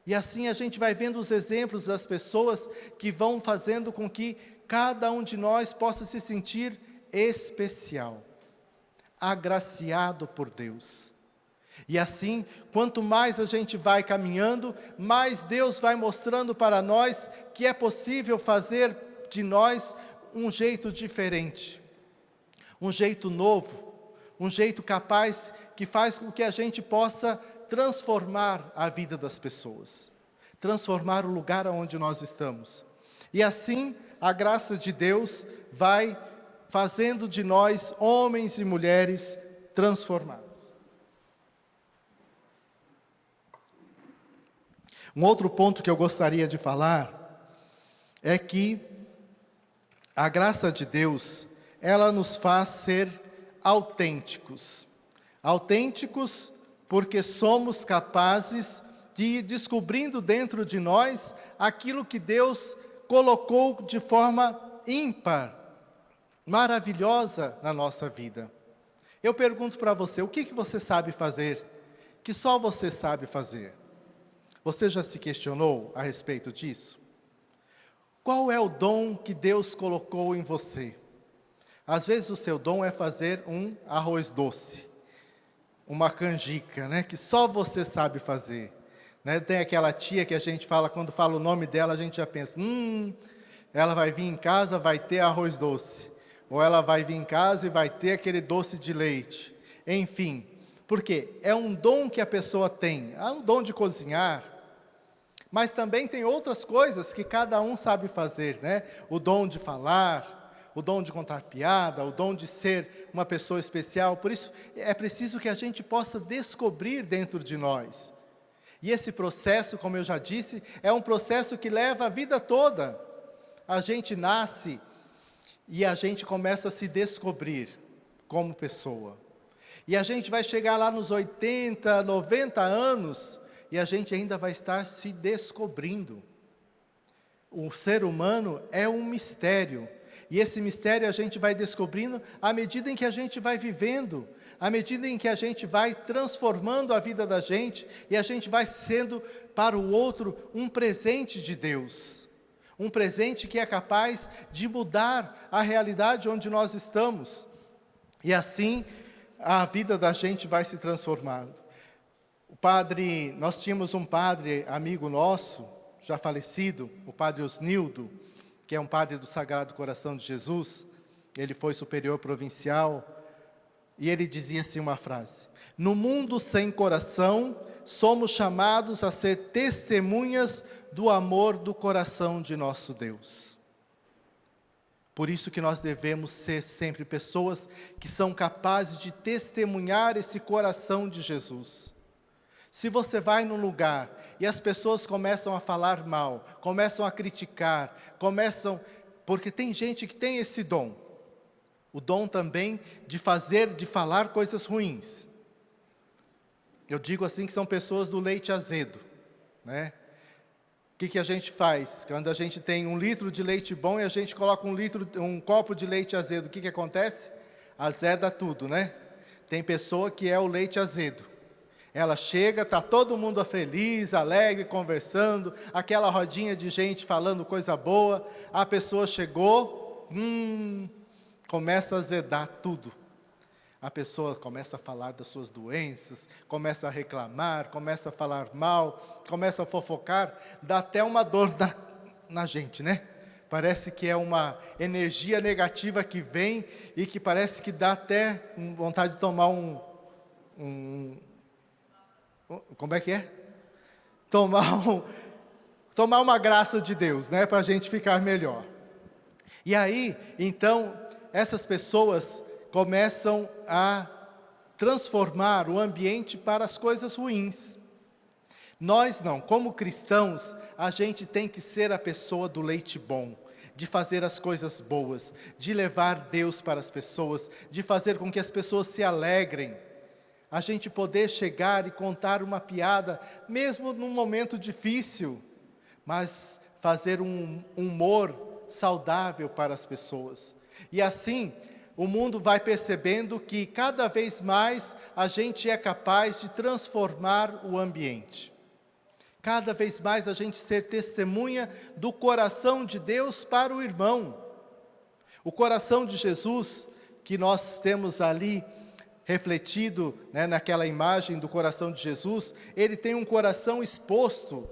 E assim a gente vai vendo os exemplos das pessoas que vão fazendo com que cada um de nós possa se sentir especial, agraciado por Deus. E assim, quanto mais a gente vai caminhando, mais Deus vai mostrando para nós que é possível fazer de nós um jeito diferente, um jeito novo, um jeito capaz, que faz com que a gente possa transformar a vida das pessoas, transformar o lugar onde nós estamos. E assim, a graça de Deus vai fazendo de nós, homens e mulheres, transformados. Um outro ponto que eu gostaria de falar é que a graça de Deus, ela nos faz ser autênticos. Autênticos porque somos capazes de ir descobrindo dentro de nós aquilo que Deus colocou de forma ímpar, maravilhosa na nossa vida. Eu pergunto para você, o que você sabe fazer, que só você sabe fazer? Você já se questionou a respeito disso? Qual é o dom que Deus colocou em você? Às vezes o seu dom é fazer um arroz doce, uma canjica, que só você sabe fazer. Tem aquela tia que a gente fala, quando fala o nome dela, a gente já pensa, ela vai vir em casa, vai ter arroz doce. Ou ela vai vir em casa e vai ter aquele doce de leite. Enfim, Porque é um dom que a pessoa tem, é um dom de cozinhar, mas também tem outras coisas que cada um sabe fazer, né? O dom de falar, o dom de contar piada, o dom de ser uma pessoa especial. Por isso, é preciso que a gente possa descobrir dentro de nós. E esse processo, como eu já disse, é um processo que leva a vida toda. A gente nasce e a gente começa a se descobrir como pessoa. E a gente vai chegar lá nos 80, 90 anos, e a gente ainda vai estar se descobrindo. O ser humano é um mistério. E esse mistério a gente vai descobrindo à medida em que a gente vai vivendo, à medida em que a gente vai transformando a vida da gente, e a gente vai sendo para o outro um presente de Deus. Um presente que é capaz de mudar a realidade onde nós estamos. E assim, a vida da gente vai se transformando. Nós tínhamos um padre amigo nosso, já falecido, o padre Osnildo, que é um padre do Sagrado Coração de Jesus. Ele foi superior provincial, e ele dizia assim uma frase: no mundo sem coração, somos chamados a ser testemunhas do amor do coração de nosso Deus. Por isso que nós devemos ser sempre pessoas que são capazes de testemunhar esse coração de Jesus. Se você vai num lugar e as pessoas começam a falar mal, começam a criticar, porque tem gente que tem esse dom, o dom também de falar coisas ruins. Eu digo assim que são pessoas do leite azedo, né? O que a gente faz? Quando a gente tem 1 litro de leite bom e a gente coloca um copo de leite azedo, o que acontece? Azeda tudo, né? Tem pessoa que é o leite azedo. Ela chega, está todo mundo feliz, alegre, conversando, aquela rodinha de gente falando coisa boa, a pessoa chegou, começa a azedar tudo. A pessoa começa a falar das suas doenças, começa a reclamar, começa a falar mal, começa a fofocar, dá até uma dor na gente, né? Parece que é uma energia negativa que vem e que parece que dá até vontade de tomar como é que é? Tomar uma graça de Deus, né? Para a gente ficar melhor. E aí, então, essas pessoas começam a transformar o ambiente para as coisas ruins. Nós não, como cristãos, a gente tem que ser a pessoa do leite bom, de fazer as coisas boas, de levar Deus para as pessoas, de fazer com que as pessoas se alegrem. A gente poder chegar e contar uma piada, mesmo num momento difícil, mas fazer um humor saudável para as pessoas. E assim, o mundo vai percebendo que cada vez mais a gente é capaz de transformar o ambiente. Cada vez mais a gente ser testemunha do coração de Deus para o irmão. O coração de Jesus, que nós temos ali refletido, né, naquela imagem do coração de Jesus, ele tem um coração exposto,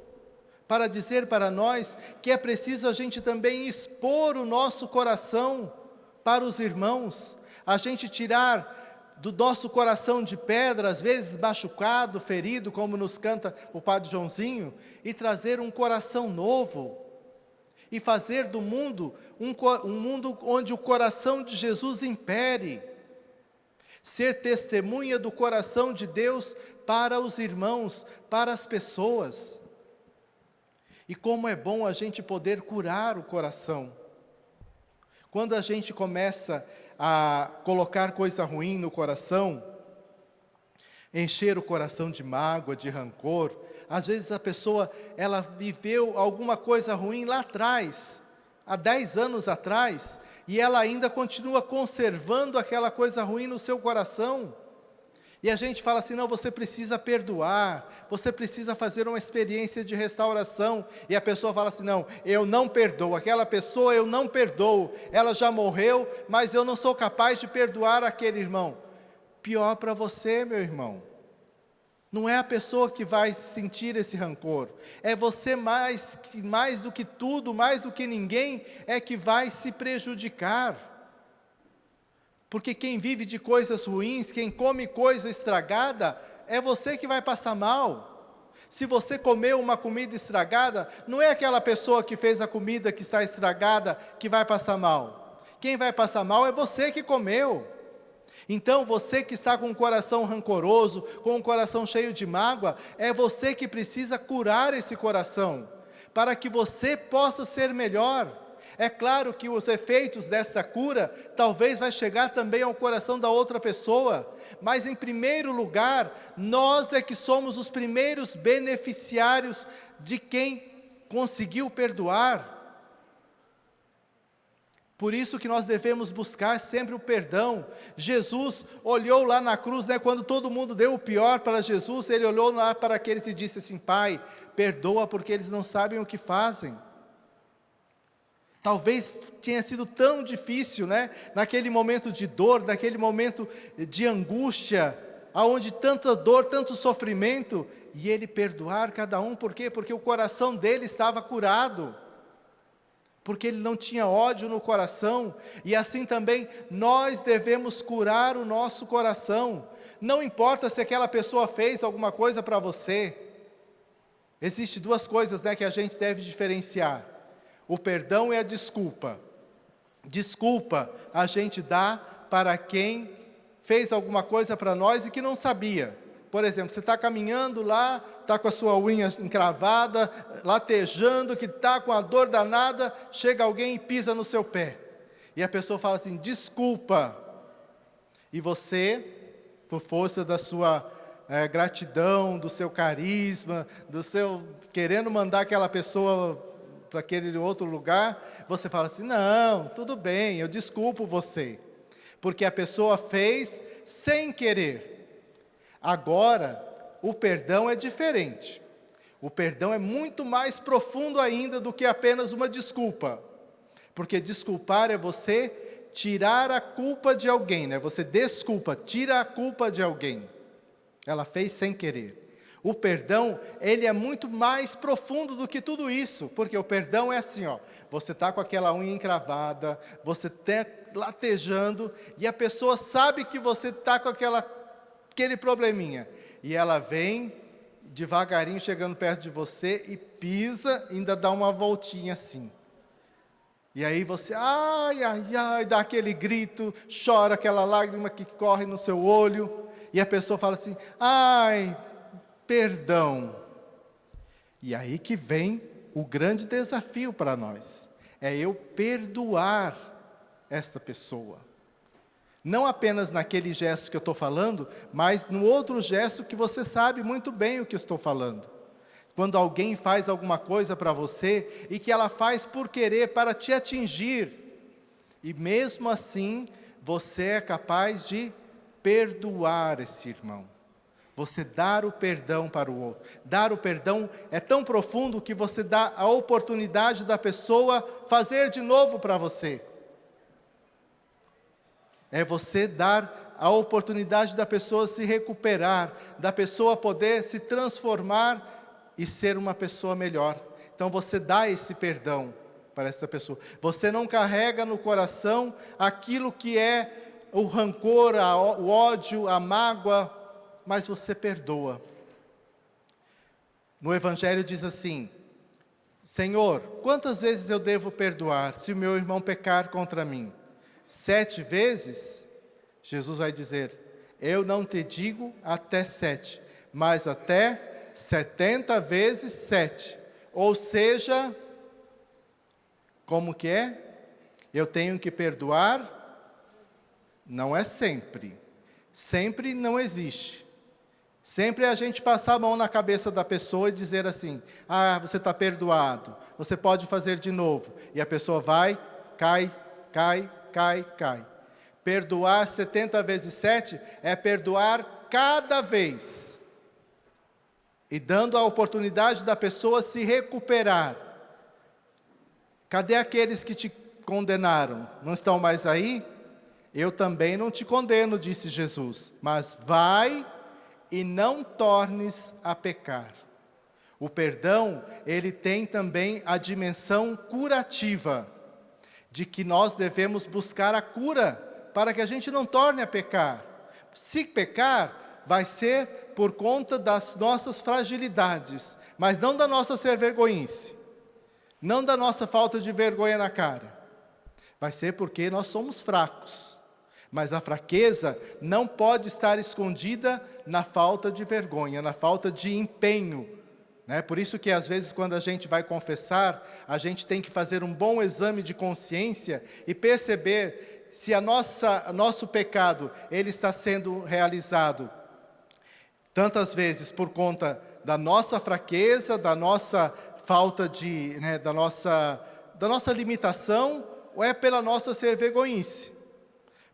para dizer para nós que é preciso a gente também expor o nosso coração para os irmãos, a gente tirar do nosso coração de pedra, às vezes machucado, ferido, como nos canta o Padre Joãozinho, e trazer um coração novo, e fazer do mundo um mundo onde o coração de Jesus impere, ser testemunha do coração de Deus para os irmãos, para as pessoas. E como é bom a gente poder curar o coração. Quando a gente começa a colocar coisa ruim no coração, encher o coração de mágoa, de rancor, às vezes a pessoa, ela viveu alguma coisa ruim lá atrás, há 10 anos atrás, e ela ainda continua conservando aquela coisa ruim no seu coração. E a gente fala assim, não, você precisa perdoar, você precisa fazer uma experiência de restauração. E a pessoa fala assim, não, eu não perdoo, aquela pessoa eu não perdoo, ela já morreu, mas eu não sou capaz de perdoar aquele irmão. Pior para você, meu irmão. Não é a pessoa que vai sentir esse rancor, é você mais do que tudo, mais do que ninguém, é que vai se prejudicar. Porque quem vive de coisas ruins, quem come coisa estragada, é você que vai passar mal. Se você comeu uma comida estragada, não é aquela pessoa que fez a comida que está estragada que vai passar mal. Quem vai passar mal é você que comeu. Então, você que está com o coração rancoroso, com o coração cheio de mágoa, é você que precisa curar esse coração, para que você possa ser melhor. É claro que os efeitos dessa cura, talvez vai chegar também ao coração da outra pessoa, mas em primeiro lugar, nós é que somos os primeiros beneficiários de quem conseguiu perdoar. Por isso que nós devemos buscar sempre o perdão. Jesus olhou lá na cruz, quando todo mundo deu o pior para Jesus, ele olhou lá para aqueles e disse assim: Pai, perdoa porque eles não sabem o que fazem. Talvez tenha sido tão difícil, naquele momento de dor, naquele momento de angústia, aonde tanta dor, tanto sofrimento, e ele perdoar cada um. Por quê? Porque o coração dele estava curado. Porque ele não tinha ódio no coração, e assim também nós devemos curar o nosso coração. Não importa se aquela pessoa fez alguma coisa para você. Existem duas coisas, que a gente deve diferenciar: o perdão e a desculpa. Desculpa a gente dá para quem fez alguma coisa para nós e que não sabia. Por exemplo, você está caminhando lá, está com a sua unha encravada, latejando, que está com a dor danada, chega alguém e pisa no seu pé. E a pessoa fala assim: desculpa. E você, por força da sua gratidão, do seu carisma, do seu querendo mandar aquela pessoa para aquele outro lugar, você fala assim: não, tudo bem, eu desculpo você. Porque a pessoa fez sem querer. Agora, o perdão é diferente. O perdão é muito mais profundo ainda do que apenas uma desculpa. Porque desculpar é você tirar a culpa de alguém, Você desculpa, tira a culpa de alguém. Ela fez sem querer. O perdão, ele é muito mais profundo do que tudo isso. Porque o perdão é assim, você está com aquela unha encravada, você está latejando, e a pessoa sabe que você está com aquele probleminha, e ela vem devagarinho chegando perto de você e pisa, ainda dá uma voltinha assim, e aí você, ai, ai, ai, dá aquele grito, chora, aquela lágrima que corre no seu olho, e a pessoa fala assim: ai, perdão. E aí que vem o grande desafio para nós, é eu perdoar esta pessoa. Não apenas naquele gesto que eu estou falando, mas no outro gesto que você sabe muito bem o que eu estou falando. Quando alguém faz alguma coisa para você, e que ela faz por querer, para te atingir, e mesmo assim, você é capaz de perdoar esse irmão. Você dar o perdão para o outro. Dar o perdão é tão profundo que você dá a oportunidade da pessoa fazer de novo para você. É você dar a oportunidade da pessoa se recuperar, da pessoa poder se transformar e ser uma pessoa melhor. Então você dá esse perdão para essa pessoa. Você não carrega no coração aquilo que é o rancor, o ódio, a mágoa, mas você perdoa. No Evangelho diz assim: Senhor, quantas vezes eu devo perdoar se o meu irmão pecar contra mim? 7 vezes? Jesus vai dizer: eu não te digo até 7, mas até 70 vezes 7. Ou seja, como que é? Eu tenho que perdoar? Não é sempre. Sempre não existe. Sempre a gente passar a mão na cabeça da pessoa e dizer assim: ah, você está perdoado, você pode fazer de novo. E a pessoa vai, cai. Perdoar 70 vezes 7 é perdoar cada vez, e dando a oportunidade da pessoa se recuperar. Cadê aqueles que te condenaram? Não estão mais aí? Eu também não te condeno, disse Jesus, mas vai e não tornes a pecar. O perdão, ele tem também a dimensão curativa, de que nós devemos buscar a cura para que a gente não torne a pecar. Se pecar, vai ser por conta das nossas fragilidades, mas não da nossa ser-vergonhice, não da nossa falta de vergonha na cara. Vai ser porque nós somos fracos. Mas a fraqueza não pode estar escondida na falta de vergonha, na falta de empenho, né? Por isso que às vezes quando a gente vai confessar, a gente tem que fazer um bom exame de consciência e perceber se nosso pecado ele está sendo realizado tantas vezes por conta da nossa fraqueza, da nossa falta de, né, da nossa limitação, ou é pela nossa ser-vergonhice.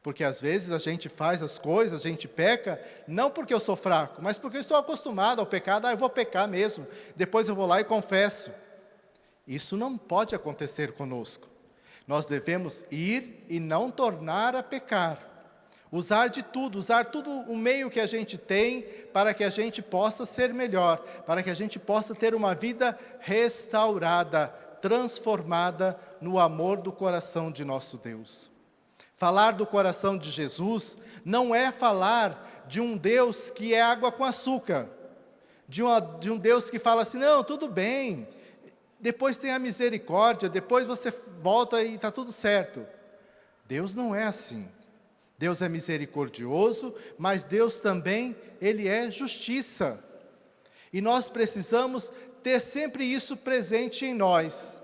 Porque às vezes a gente faz as coisas, a gente peca, não porque eu sou fraco, mas porque eu estou acostumado ao pecado. Eu vou pecar mesmo, depois eu vou lá e confesso. Isso não pode acontecer conosco. Nós devemos ir e não tornar a pecar. Usar tudo o meio que a gente tem para que a gente possa ser melhor, para que a gente possa ter uma vida restaurada, transformada no amor do coração de nosso Deus. Falar do coração de Jesus não é falar de um Deus que é água com açúcar, de um Deus que fala assim, não, tudo bem, depois tem a misericórdia, depois você volta e está tudo certo. Deus não é assim. Deus é misericordioso, mas Deus também, Ele é justiça. E nós precisamos ter sempre isso presente em nós,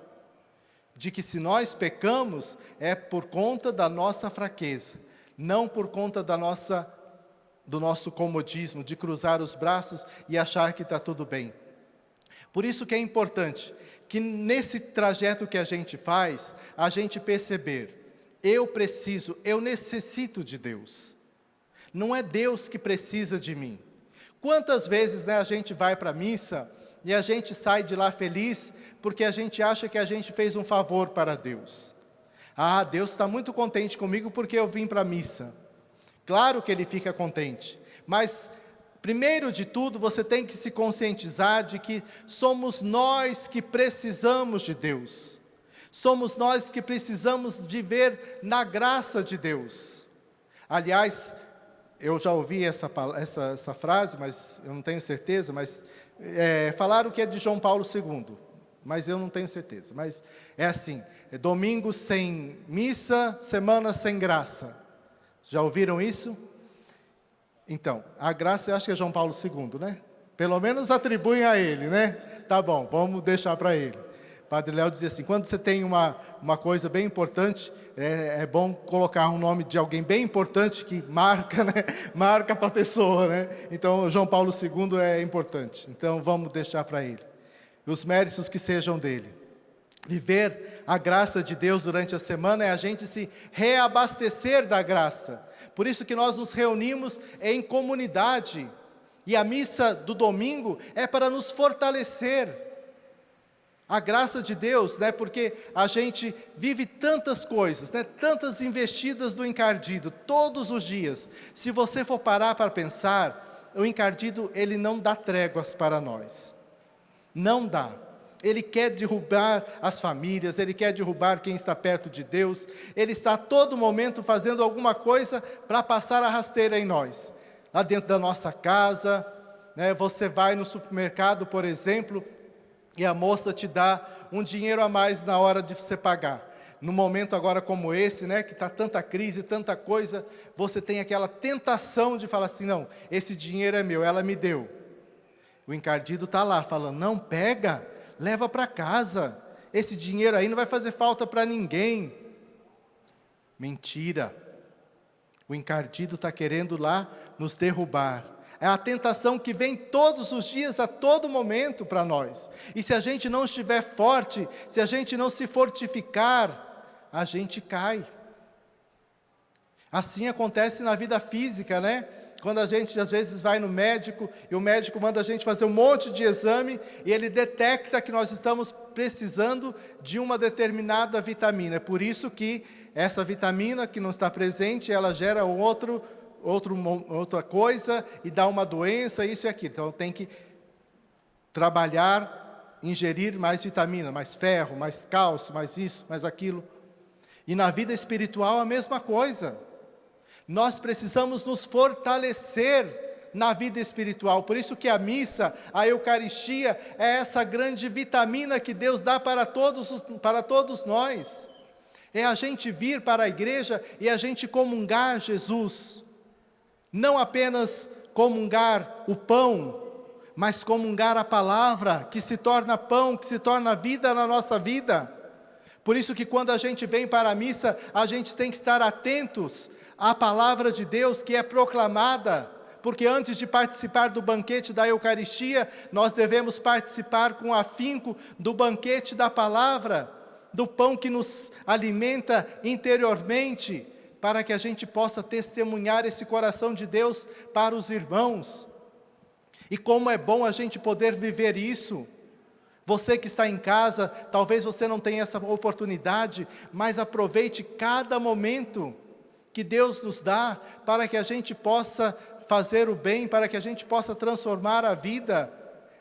de que se nós pecamos, é por conta da nossa fraqueza, não por conta do nosso comodismo, de cruzar os braços e achar que está tudo bem. Por isso que é importante, que nesse trajeto que a gente faz, a gente perceber, eu necessito de Deus. Não é Deus que precisa de mim. Quantas vezes, né, a gente vai para a missa e a gente sai de lá feliz porque a gente acha que a gente fez um favor para Deus. Ah, Deus está muito contente comigo porque eu vim para a missa. Claro que Ele fica contente, mas primeiro de tudo você tem que se conscientizar de que somos nós que precisamos de Deus. Somos nós que precisamos viver na graça de Deus. Aliás, eu já ouvi essa frase, mas eu não tenho certeza, mas falaram que é de João Paulo II, mas eu não tenho certeza. Mas é assim, domingo sem missa, semana sem graça. Já ouviram isso? Então, a graça eu acho que é João Paulo II, né? Pelo menos atribuem a ele, né? Tá bom, vamos deixar para ele. Padre Léo dizia assim, quando você tem uma coisa bem importante, é bom colocar um nome de alguém bem importante que marca, né? Marca para a pessoa, né? Então, João Paulo II é importante. Então, vamos deixar para ele. Os méritos que sejam dele. Viver a graça de Deus durante a semana é a gente se reabastecer da graça. Por isso que nós nos reunimos em comunidade. E a missa do domingo é para nos fortalecer. A graça de Deus, né? Porque a gente vive tantas coisas, né? Tantas investidas do encardido, todos os dias. Se você for parar para pensar, o encardido, ele não dá tréguas para nós. Não dá. Ele quer derrubar as famílias, ele quer derrubar quem está perto de Deus. Ele está a todo momento fazendo alguma coisa para passar a rasteira em nós. Lá dentro da nossa casa, né? Você vai no supermercado, por exemplo, e a moça te dá um dinheiro a mais na hora de você pagar. No momento agora como esse, né, que está tanta crise, tanta coisa, você tem aquela tentação de falar assim, não, esse dinheiro é meu, ela me deu. O encardido está lá falando, não, pega, leva para casa, esse dinheiro aí não vai fazer falta para ninguém. Mentira. O encardido está querendo lá nos derrubar. É a tentação que vem todos os dias, a todo momento para nós. E se a gente não estiver forte, se a gente não se fortificar, a gente cai. Assim acontece na vida física, né? Quando a gente às vezes vai no médico, e o médico manda a gente fazer um monte de exame, e ele detecta que nós estamos precisando de uma determinada vitamina. É por isso que essa vitamina que não está presente, ela gera outra coisa e dá uma doença, isso e aquilo. Então tem que trabalhar, ingerir mais vitamina, mais ferro, mais cálcio, mais isso, mais aquilo. E na vida espiritual a mesma coisa. Nós precisamos nos fortalecer na vida espiritual. Por isso que a missa, a Eucaristia, é essa grande vitamina que Deus dá para todos nós. É a gente vir para a igreja e a gente comungar Jesus. Não apenas comungar o pão, mas comungar a palavra, que se torna pão, que se torna vida na nossa vida. Por isso que quando a gente vem para a missa, a gente tem que estar atentos à palavra de Deus que é proclamada, porque antes de participar do banquete da Eucaristia, nós devemos participar com afinco do banquete da palavra, do pão que nos alimenta interiormente, para que a gente possa testemunhar esse coração de Deus para os irmãos. E como é bom a gente poder viver isso. Você que está em casa, talvez você não tenha essa oportunidade, mas aproveite cada momento que Deus nos dá, para que a gente possa fazer o bem, para que a gente possa transformar a vida.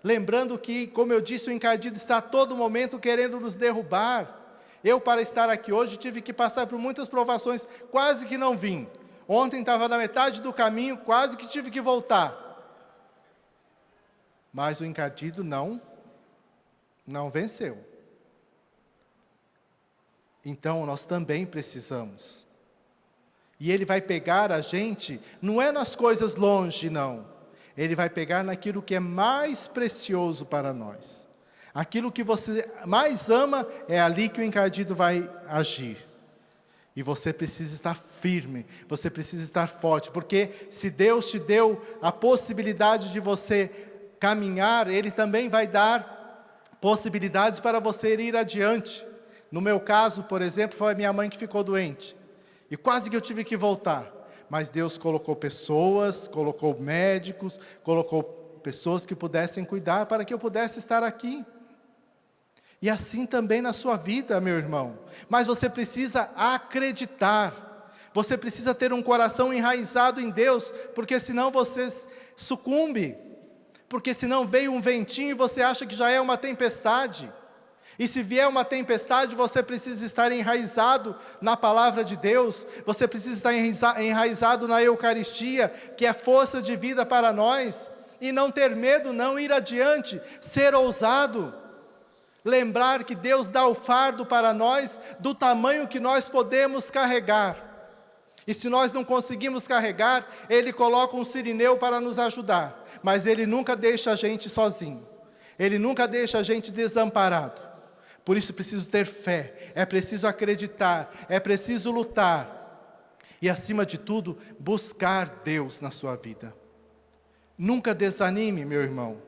Lembrando que, como eu disse, o encardido está a todo momento querendo nos derrubar. Eu, para estar aqui hoje, tive que passar por muitas provações, quase que não vim. Ontem estava na metade do caminho, quase que tive que voltar. Mas o encardido não venceu. Então, nós também precisamos. E Ele vai pegar a gente, não é nas coisas longe, não. Ele vai pegar naquilo que é mais precioso para nós. Aquilo que você mais ama, é ali que o encardido vai agir. E você precisa estar firme, você precisa estar forte, porque se Deus te deu a possibilidade de você caminhar, Ele também vai dar possibilidades para você ir adiante. No meu caso, por exemplo, foi a minha mãe que ficou doente, e quase que eu tive que voltar. Mas Deus colocou pessoas, colocou médicos, colocou pessoas que pudessem cuidar, para que eu pudesse estar aqui. E assim também na sua vida, meu irmão. Mas você precisa acreditar. Você precisa ter um coração enraizado em Deus, porque senão você sucumbe. Porque senão veio um ventinho e você acha que já é uma tempestade. E se vier uma tempestade, você precisa estar enraizado na palavra de Deus. Você precisa estar enraizado na Eucaristia, que é força de vida para nós. E não ter medo, não ir adiante, ser ousado. Lembrar que Deus dá o fardo para nós do tamanho que nós podemos carregar. E se nós não conseguimos carregar, Ele coloca um sirineu para nos ajudar. Mas Ele nunca deixa a gente sozinho. Ele nunca deixa a gente desamparado. Por isso é preciso ter fé, é preciso acreditar, é preciso lutar. E acima de tudo, buscar Deus na sua vida. Nunca desanime, meu irmão.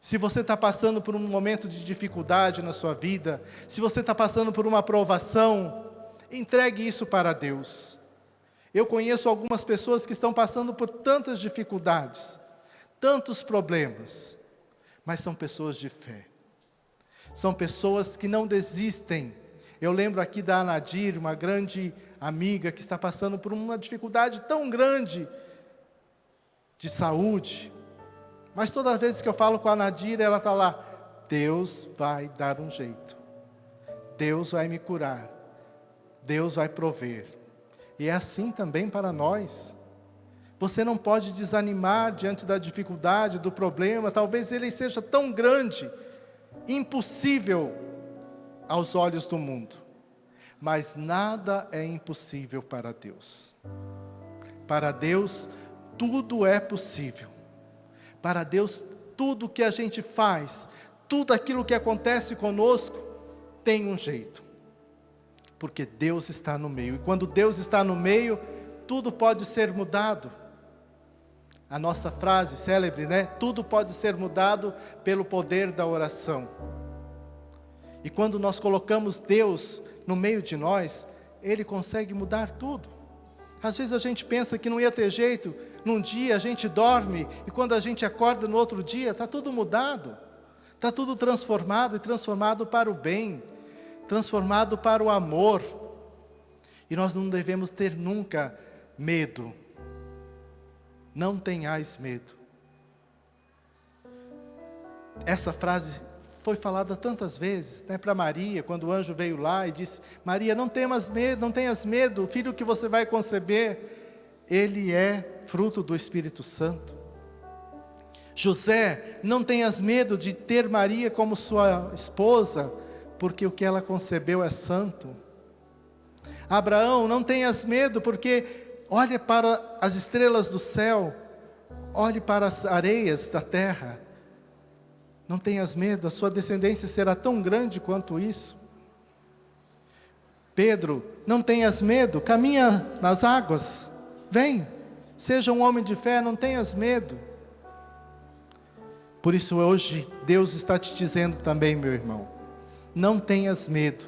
Se você está passando por um momento de dificuldade na sua vida, se você está passando por uma provação, entregue isso para Deus. Eu conheço algumas pessoas que estão passando por tantas dificuldades, tantos problemas, mas são pessoas de fé. São pessoas que não desistem. Eu lembro aqui da Anadir, uma grande amiga que está passando por uma dificuldade tão grande de saúde. Mas toda vez que eu falo com a Nadir, ela está lá, Deus vai dar um jeito. Deus vai me curar. Deus vai prover. E é assim também para nós. Você não pode desanimar diante da dificuldade, do problema. Talvez ele seja tão grande, impossível aos olhos do mundo. Mas nada é impossível para Deus. Para Deus, tudo é possível. Para Deus, tudo que a gente faz, tudo aquilo que acontece conosco, tem um jeito. Porque Deus está no meio. E quando Deus está no meio, tudo pode ser mudado. A nossa frase célebre, né? Tudo pode ser mudado pelo poder da oração. E quando nós colocamos Deus no meio de nós, Ele consegue mudar tudo. Às vezes a gente pensa que não ia ter jeito. Num dia a gente dorme e quando a gente acorda no outro dia, está tudo mudado. Está tudo transformado e transformado para o bem, transformado para o amor. E nós não devemos ter nunca medo. Não tenhais medo. Essa frase foi falada tantas vezes, né, para Maria, quando o anjo veio lá e disse, Maria, não tenhas medo, o filho que você vai conceber ele é fruto do Espírito Santo. José, não tenhas medo de ter Maria como sua esposa, porque o que ela concebeu é santo. Abraão, não tenhas medo, porque olhe para as estrelas do céu, olhe para as areias da terra. Não tenhas medo, a sua descendência será tão grande quanto isso. Pedro, não tenhas medo, caminha nas águas, vem, seja um homem de fé, não tenhas medo. Por isso hoje, Deus está te dizendo também, meu irmão, não tenhas medo.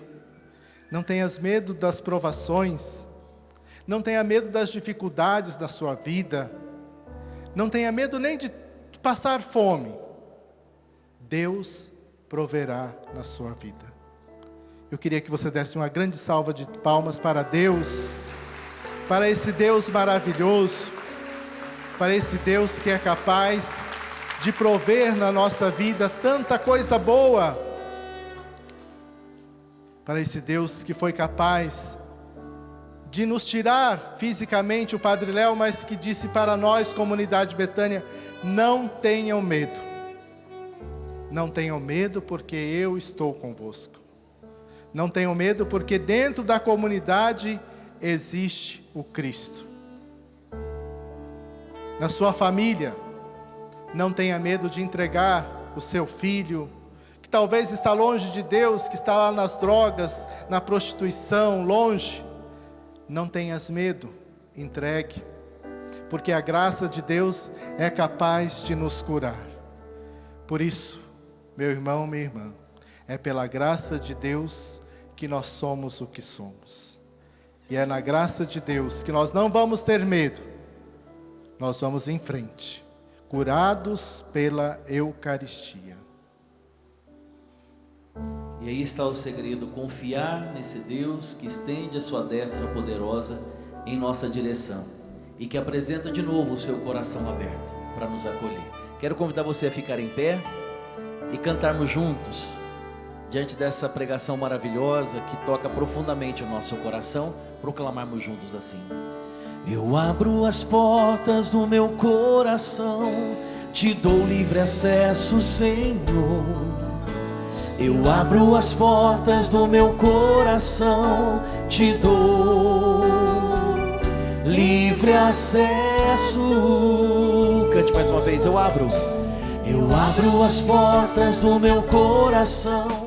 Não tenhas medo das provações. Não tenha medo das dificuldades da sua vida. Não tenha medo nem de passar fome. Deus proverá na sua vida. Eu queria que você desse uma grande salva de palmas para Deus, para esse Deus maravilhoso, para esse Deus que é capaz de prover na nossa vida tanta coisa boa, para esse Deus que foi capaz de nos tirar fisicamente o Padre Léo, mas que disse para nós, comunidade Betânia, não tenham medo. Não tenham medo, porque eu estou convosco. Não tenham medo, porque dentro da comunidade existe o Cristo. Na sua família, não tenha medo de entregar o seu filho, que talvez está longe de Deus, que está lá nas drogas, na prostituição, longe. Não tenhas medo, entregue, porque a graça de Deus é capaz de nos curar. Por isso, meu irmão, minha irmã, é pela graça de Deus que nós somos o que somos. E é na graça de Deus que nós não vamos ter medo, nós vamos em frente, curados pela Eucaristia. E aí está o segredo, confiar nesse Deus que estende a sua destra poderosa em nossa direção e que apresenta de novo o seu coração aberto para nos acolher. Quero convidar você a ficar em pé e cantarmos juntos, diante dessa pregação maravilhosa que toca profundamente o nosso coração, proclamarmos juntos assim: eu abro as portas do meu coração, te dou livre acesso, Senhor. Eu abro as portas do meu coração, te dou livre acesso. Cante mais uma vez, eu abro as portas do meu coração,